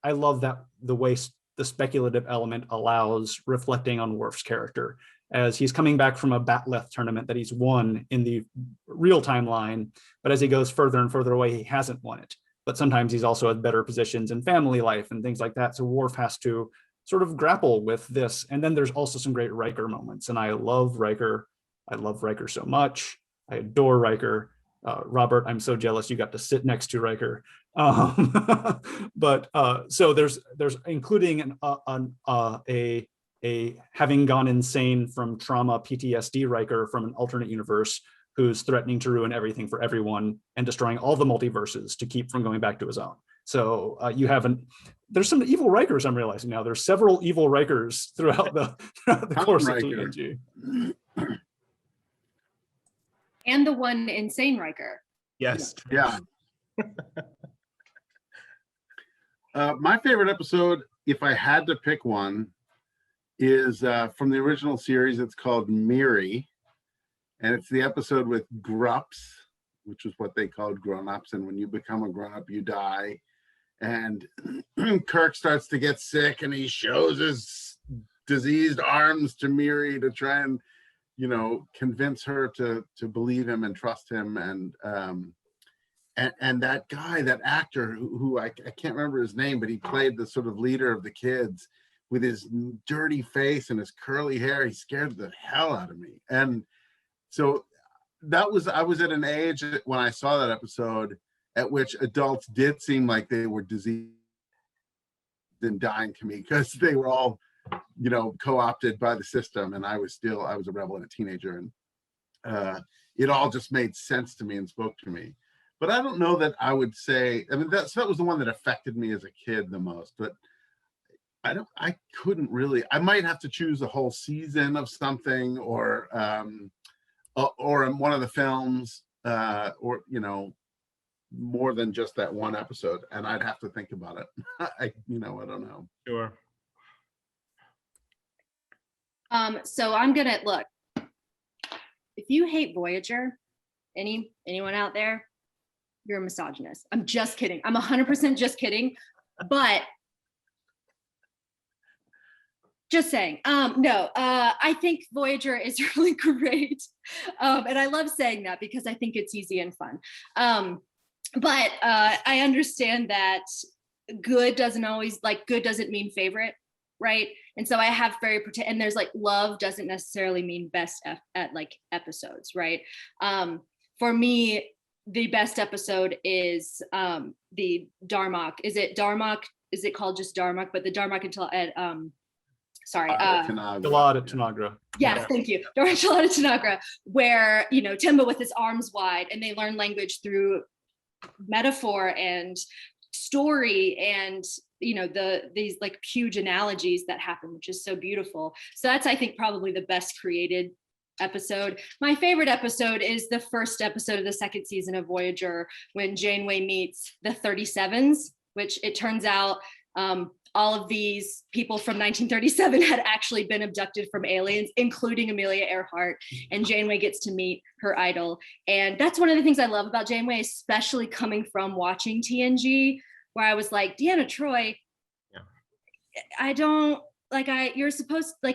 I love that the way the speculative element allows reflecting on Worf's character as he's coming back from a Batleth tournament that he's won in the real timeline, but as he goes further and further away, he hasn't won it. But sometimes he's also at better positions in family life and things like that. So Worf has to sort of grapple with this. And then there's also some great Riker moments. And I love Riker. I love Riker so much. I adore Riker. Robert, I'm so jealous you got to sit next to Riker. But so there's including a having gone insane from trauma PTSD Riker from an alternate universe who's threatening to ruin everything for everyone and destroying all the multiverses to keep from going back to his own. So there's some evil Rikers I'm realizing now. There's several evil Rikers throughout the course of TNG. And the one insane Riker. Yes. Yeah. My favorite episode, if I had to pick one, is from the original series. It's called Miri, and it's the episode with Grups, which is what they called grown-ups. And when you become a grown-up, you die. And Kirk starts to get sick, and he shows his diseased arms to Miri to try and, convince her to believe him and trust him. And that guy, that actor who I can't remember his name, but he played the sort of leader of the kids with his dirty face and his curly hair. He scared the hell out of me. And so I was at an age when I saw that episode at which adults did seem like they were diseased and dying to me, because they were all, co-opted by the system. And I was a rebel and a teenager. And it all just made sense to me and spoke to me. But I don't know that I would say, that was the one that affected me as a kid the most. But I couldn't really, I might have to choose a whole season of something, or one of the films, or, more than just that one episode. And I'd have to think about it. I don't know. Sure. So I'm gonna look. If you hate Voyager, anyone out there, you're a misogynist. I'm just kidding. I'm 100% just kidding. But just saying. No, I think Voyager is really great. And I love saying that because I think it's easy and fun. But I understand that good doesn't mean favorite, right? And so I have and there's love doesn't necessarily mean best at episodes, right? For me, the best episode is the Darmok. Is it Darmok? Is it called just Darmok? But the Darmok at Jalad at Tanagra. Yes, thank you. Jalad at Tanagra, where Timba with his arms wide, and they learn language through metaphor and story, and these huge analogies that happen, which is so beautiful. So that's, I think, probably the best created episode. My favorite episode is the first episode of the second season of Voyager, when Janeway meets the 37s, which it turns out all of these people from 1937 had actually been abducted from aliens, including Amelia Earhart, and Janeway gets to meet her idol. And that's one of the things I love about Janeway, especially coming from watching TNG, where I was like, Deanna Troi,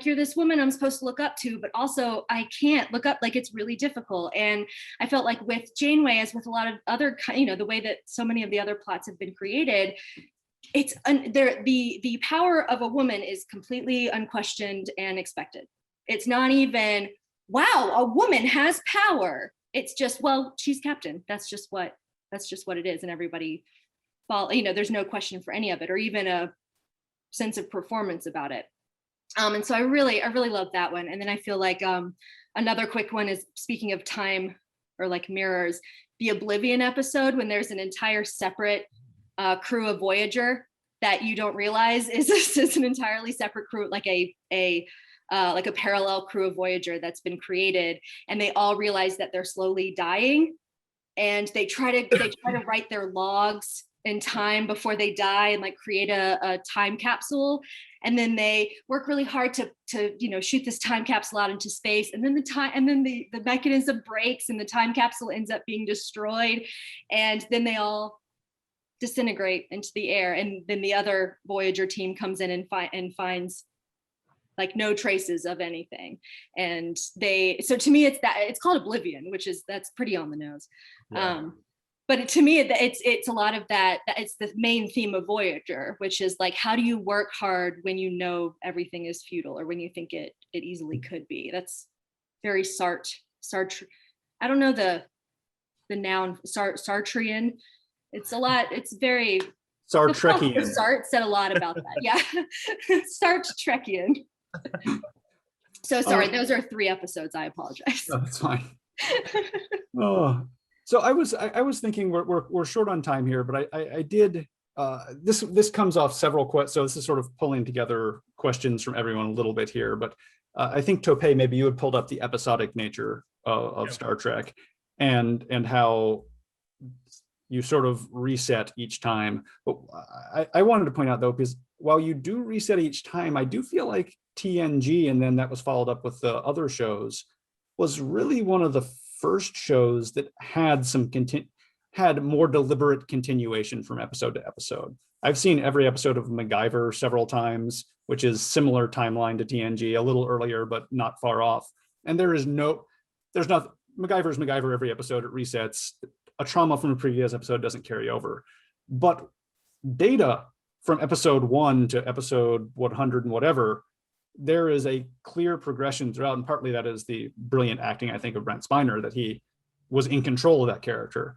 you're this woman I'm supposed to look up to, but also I can't look up, it's really difficult. And I felt like with Janeway, as with a lot of other, the way that so many of the other plots have been created, it's the power of a woman is completely unquestioned and expected. It's not even, wow, a woman has power. It's just, well, she's captain. That's just what it is. And everybody there's no question for any of it, or even a sense of performance about it. And so I really love that one. And then I feel like another quick one is, speaking of time or mirrors, the Oblivion episode, when there's an entire separate crew of Voyager that you don't realize is an entirely separate crew, like a parallel crew of Voyager that's been created, and they all realize that they're slowly dying. and they try to write their logs in time before they die and like create a time capsule, and then they work really hard to shoot this time capsule out into space, and then the mechanism breaks and the time capsule ends up being destroyed, and then they all disintegrate into the air, and then the other Voyager team comes in and finds like no traces of anything. And so to me it's called Oblivion, that's pretty on the nose. Yeah. But to me it's a lot of that. It's the main theme of Voyager, which is like, how do you work hard when you know everything is futile, or when you think it easily could be? That's very Sartre. I don't know the noun Sartrean. It's a lot. It's very Sartrekian. Sartre said a lot about that. Yeah. Sartrekian. So sorry, those are 3 episodes. I apologize. No, that's fine. Oh, so I was thinking we're short on time here, but I did this comes off several questions. So this is sort of pulling together questions from everyone a little bit here, but I think Tope, maybe you had pulled up the episodic nature of Star Trek, and how you sort of reset each time. But I wanted to point out though, because while you do reset each time, I do feel like TNG, and then that was followed up with the other shows, was really one of the first shows that had more deliberate continuation from episode to episode. I've seen every episode of MacGyver several times, which is similar timeline to TNG, a little earlier, but not far off. And there's not MacGyver's MacGyver every episode, it resets. A trauma from a previous episode doesn't carry over. But Data from episode 1 to episode 100 and whatever, there is a clear progression throughout, and partly that is the brilliant acting, I think, of Brent Spiner, that he was in control of that character.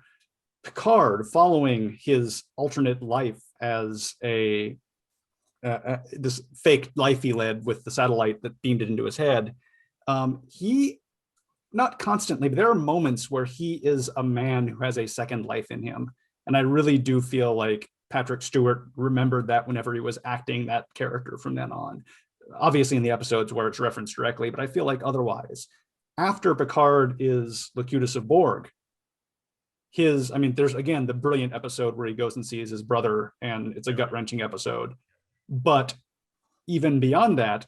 Picard, following his alternate life as this fake life he led with the satellite that beamed it into his head, he, not constantly, but there are moments where he is a man who has a second life in him. And I really do feel like Patrick Stewart remembered that whenever he was acting that character from then on. Obviously in the episodes where it's referenced directly, but I feel like otherwise. After Picard is Locutus of Borg, there's again the brilliant episode where he goes and sees his brother, and it's a gut-wrenching episode. But even beyond that,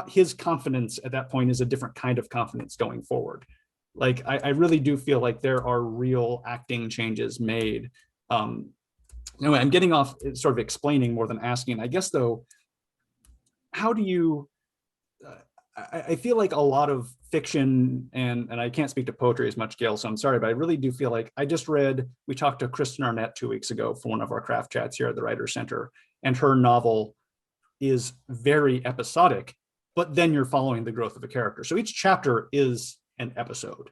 his confidence at that point is a different kind of confidence going forward. Like, I really do feel like there are real acting changes made. Anyway, I'm getting off sort of explaining more than asking. I guess though, how do you, I feel like a lot of fiction, and I can't speak to poetry as much, Gail, so I'm sorry, but I really do feel like we talked to Kristen Arnett 2 weeks ago for one of our craft chats here at the Writers Center, and her novel is very episodic, but then you're following the growth of a character. So each chapter is an episode.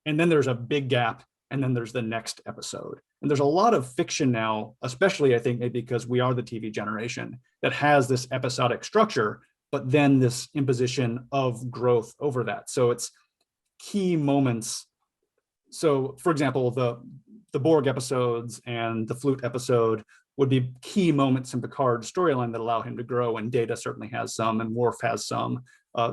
And then there's a big gap, and then there's the next episode. And there's a lot of fiction now, especially I think maybe because we are the TV generation, that has this episodic structure, but then this imposition of growth over that. So it's key moments. So for example, the Borg episodes and the flute episode would be key moments in Picard's storyline that allow him to grow, and Data certainly has some, and Worf has some.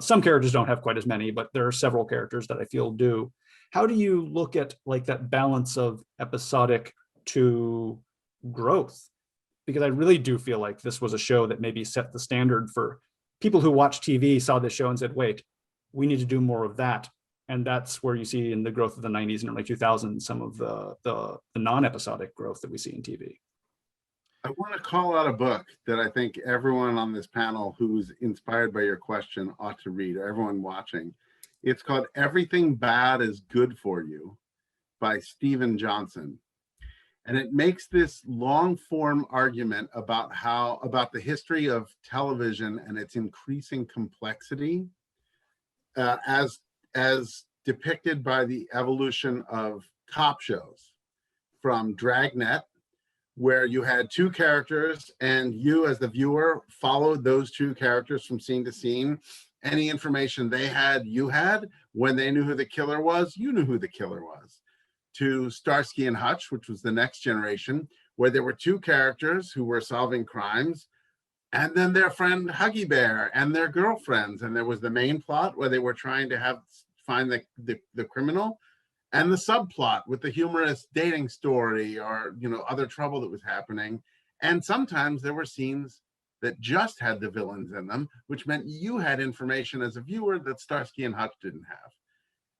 Some characters don't have quite as many, but there are several characters that I feel do. How do you look at like that balance of episodic to growth? Because I really do feel like this was a show that maybe set the standard for people who watch TV, saw this show and said, wait, we need to do more of that. And that's where you see in the growth of the 90s and early 2000s, some of the non-episodic growth that we see in TV. I want to call out a book that I think everyone on this panel who's inspired by your question ought to read, or everyone watching. It's called Everything Bad is Good for You by Steven Johnson. And it makes this long form argument about the history of television and its increasing complexity as depicted by the evolution of cop shows, from Dragnet, where you had 2 characters and you as the viewer followed those 2 characters from scene to scene. Any information they had, you had. When they knew who the killer was, you knew who the killer was. To Starsky and Hutch, which was the next generation, where there were 2 characters who were solving crimes, and then their friend Huggy Bear and their girlfriends. And there was the main plot where they were trying to find the criminal. and the subplot with the humorous dating story or, you know, other trouble that was happening. And sometimes there were scenes that just had the villains in them, which meant you had information as a viewer that Starsky and Hutch didn't have.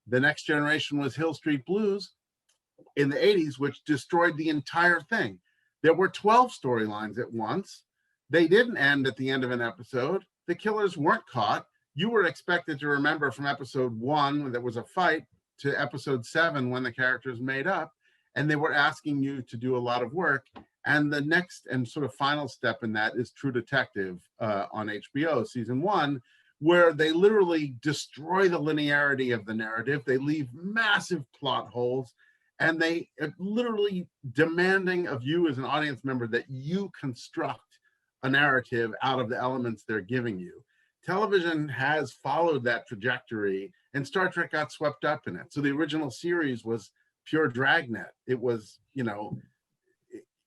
The Next Generation was Hill Street Blues in the 80s, which destroyed the entire thing. There were 12 storylines at once. They didn't end at the end of an episode. The killers weren't caught. You were expected to remember from episode 1 when there was a fight to episode 7 when the characters made up, and they were asking you to do a lot of work. And the next and sort of final step in that is True Detective on HBO season 1, where they literally destroy the linearity of the narrative. They leave massive plot holes, and they are literally demanding of you as an audience member that you construct a narrative out of the elements they're giving you. Television has followed that trajectory, and Star Trek got swept up in it. So the original series was pure dragnet. It was, you know,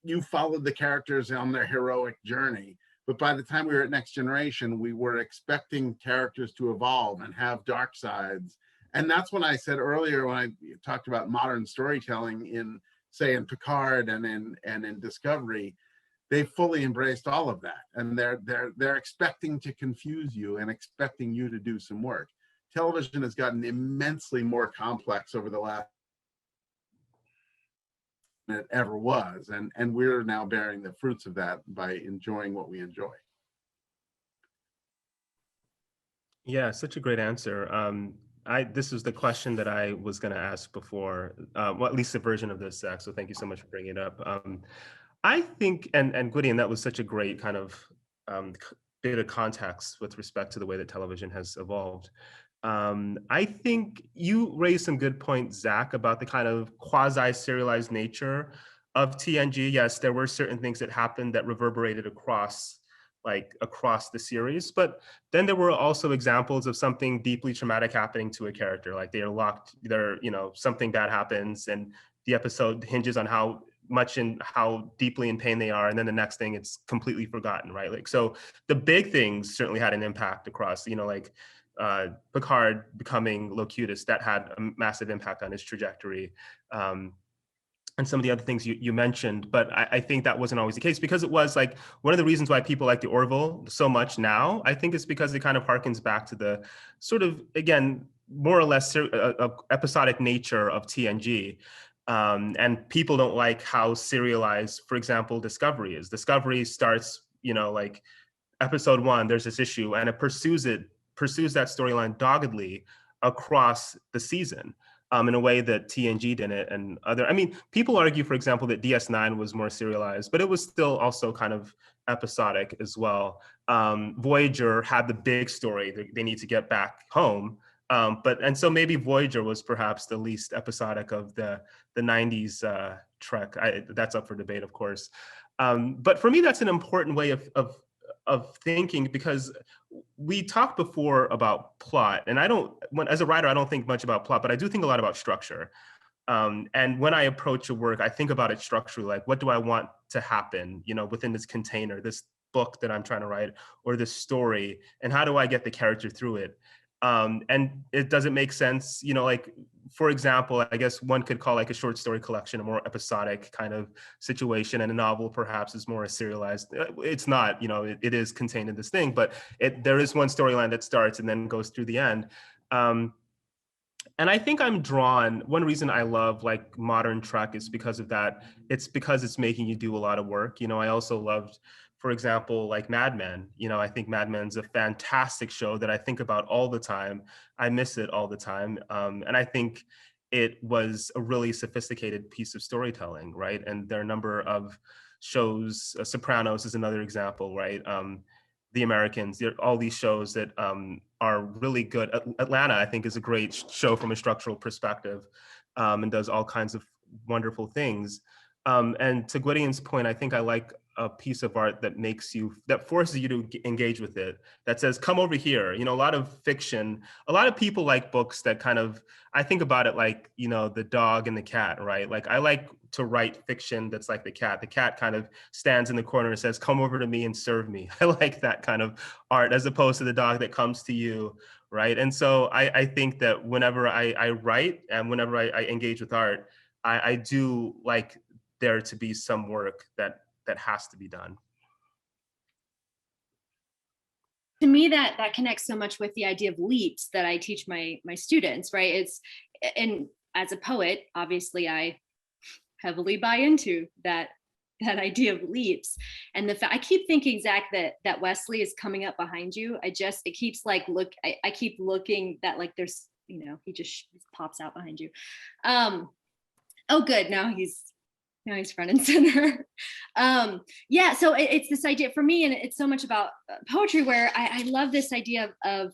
you followed the characters on their heroic journey. But by the time we were at Next Generation, we were expecting characters to evolve and have dark sides. And that's when I said earlier, when I talked about modern storytelling in, say, in Picard and in Discovery, they fully embraced all of that. And they're expecting to confuse you and expecting you to do some work. Television has gotten immensely more complex over the last than it ever was. And we're now bearing the fruits of that by enjoying what we enjoy. Yeah, such a great answer. This was the question that I was going to ask before, well, at least a version of this, Zach. So thank you so much for bringing it up. I think, and Gwydion, that was such a great kind of bit of context with respect to the way that television has evolved. I think you raised some good points, Zach, about the kind of quasi-serialized nature of TNG. Yes, there were certain things that happened that reverberated across the series, but then there were also examples of something deeply traumatic happening to a character, like something bad happens and the episode hinges on how much and how deeply in pain they are, and then the next thing it's completely forgotten, right? Like, so the big things certainly had an impact across, Picard becoming Locutus, that had a massive impact on his trajectory. And some of the other things you mentioned, but I think that wasn't always the case, because it was like one of the reasons why people like the Orville so much now, I think, is because it kind of harkens back to the sort of, again, more or less episodic nature of TNG. And people don't like how serialized, for example, Discovery is. Discovery starts, like episode 1, there's this issue, and it pursues that storyline doggedly across the season. In a way that TNG didn't, and people argue, for example, that DS9 was more serialized, but it was still also kind of episodic as well. Voyager had the big story, they need to get back home. And so maybe Voyager was perhaps the least episodic of the 90s Trek. That's up for debate, of course. But for me, that's an important way of thinking, because we talked before about plot, and as a writer, I don't think much about plot, but I do think a lot about structure. And when I approach a work, I think about it structurally, like, what do I want to happen, within this container, this book that I'm trying to write, or this story, and how do I get the character through it? And it doesn't make sense, like, for example, I guess one could call like a short story collection a more episodic kind of situation, and a novel perhaps is more serialized. It's not, it is contained in this thing, but there is one storyline that starts and then goes through the end. And I think I'm drawn, one reason I love like modern Trek is because of that. It's because it's making you do a lot of work. I also loved, for example, like Mad Men. I think Mad Men's a fantastic show that I think about all the time. I miss it all the time. And I think it was a really sophisticated piece of storytelling, right? And there are a number of shows, Sopranos is another example, right? The Americans, all these shows that are really good. Atlanta, I think, is a great show from a structural perspective, and does all kinds of wonderful things. And to Gwydion's point, I think I like a piece of art that forces you to engage with it, that says, come over here. A lot of fiction, a lot of people like books that kind of, I think about it like, the dog and the cat, right? Like, I like to write fiction that's like the cat. The cat kind of stands in the corner and says, come over to me and serve me. I like that kind of art, as opposed to the dog that comes to you right? And so I think that whenever I write and whenever I engage with art, I do like there to be some work that has to be done. To me, that connects so much with the idea of leaps that I teach my students, right? And as a poet, obviously I heavily buy into that idea of leaps. And I keep thinking, Zach, that Wesley is coming up behind you. It keeps like, I keep looking that like there's, he just pops out behind you. Oh, good. Now he's front and center. Yeah, so it's this idea for me, and it's so much about poetry where I love this idea of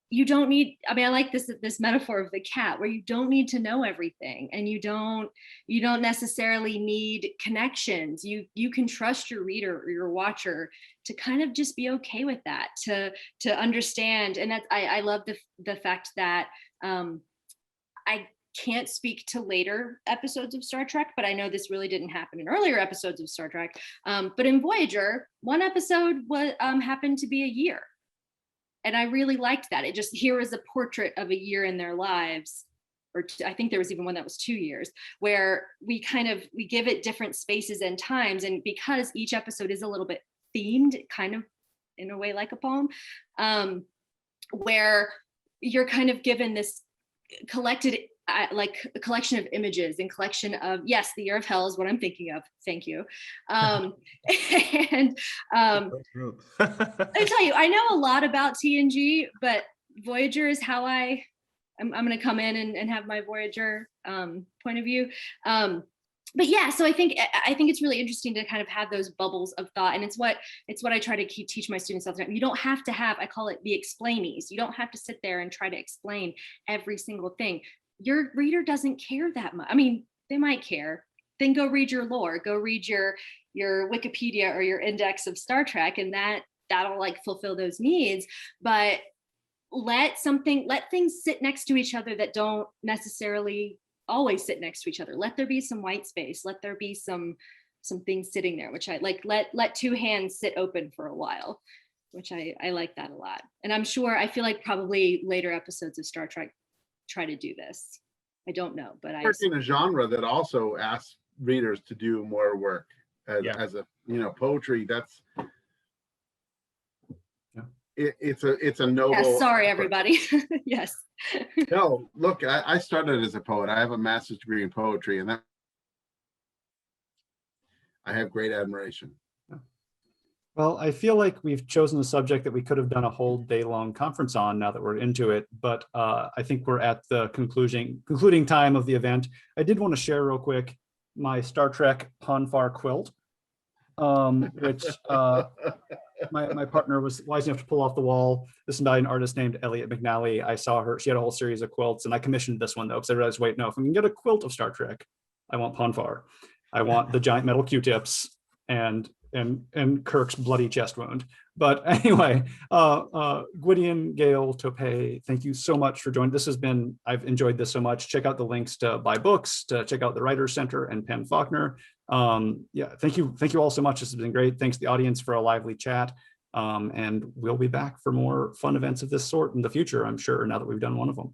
you don't need, I like this metaphor of the cat where you don't need to know everything, and you don't necessarily need connections. You can trust your reader or your watcher to kind of just be okay with that, to understand. And that's, I love the fact that I can't speak to later episodes of Star Trek, but I know this really didn't happen in earlier episodes of Star Trek. But in Voyager, one episode happened to be a year. And I really liked that. It just, here is a portrait of a year in their lives. Or I think there was even one that was 2 years, where we give it different spaces and times. And because each episode is a little bit themed, kind of in a way like a poem, where you're kind of given this collected, like a collection of images and collection of, yes, the year of hell is what I'm thinking of. Thank you. And I tell you, I know a lot about TNG, but Voyager is how I'm going to come in and have my Voyager point of view. But yeah, so I think it's really interesting to kind of have those bubbles of thought, and it's what I try to teach my students all the time. You don't have to have, I call it the explainies. You don't have to sit there and try to explain every single thing. Your reader doesn't care that much. I mean, they might care. Then go read your lore, go read your Wikipedia or your index of Star Trek, and that'll like fulfill those needs. But let things sit next to each other that don't necessarily always sit next to each other. Let there be some white space. Let there be some things sitting there, which I like. Let two hands sit open for a while, which I like that a lot. And I feel like probably later episodes of Star Trek try to do this. I don't know, but I in a genre that also asks readers to do more work as a poetry. That's it's a noble. Yes, sorry, everybody. Yes. No, look, I started as a poet. I have a master's degree in poetry, and I have great admiration. Well, I feel like we've chosen a subject that we could have done a whole day-long conference on now that we're into it, but I think we're at the concluding time of the event. I did want to share real quick my Star Trek Ponfar quilt, which my partner was wise enough to pull off the wall. This is by an artist named Elliot McNally. I saw her, she had a whole series of quilts, and I commissioned this one though, because I realized, wait, no, if I can get a quilt of Star Trek, I want Ponfar. I want the giant metal Q-tips and Kirk's bloody chest wound. But anyway, Gwydion, Gail, Tope, thank you so much for joining. I've enjoyed this so much. Check out the links to buy books, to check out the Writers Center and Penn Faulkner. Yeah, thank you all so much. This has been great. Thanks to the audience for a lively chat. And we'll be back for more fun events of this sort in the future, I'm sure, now that we've done one of them.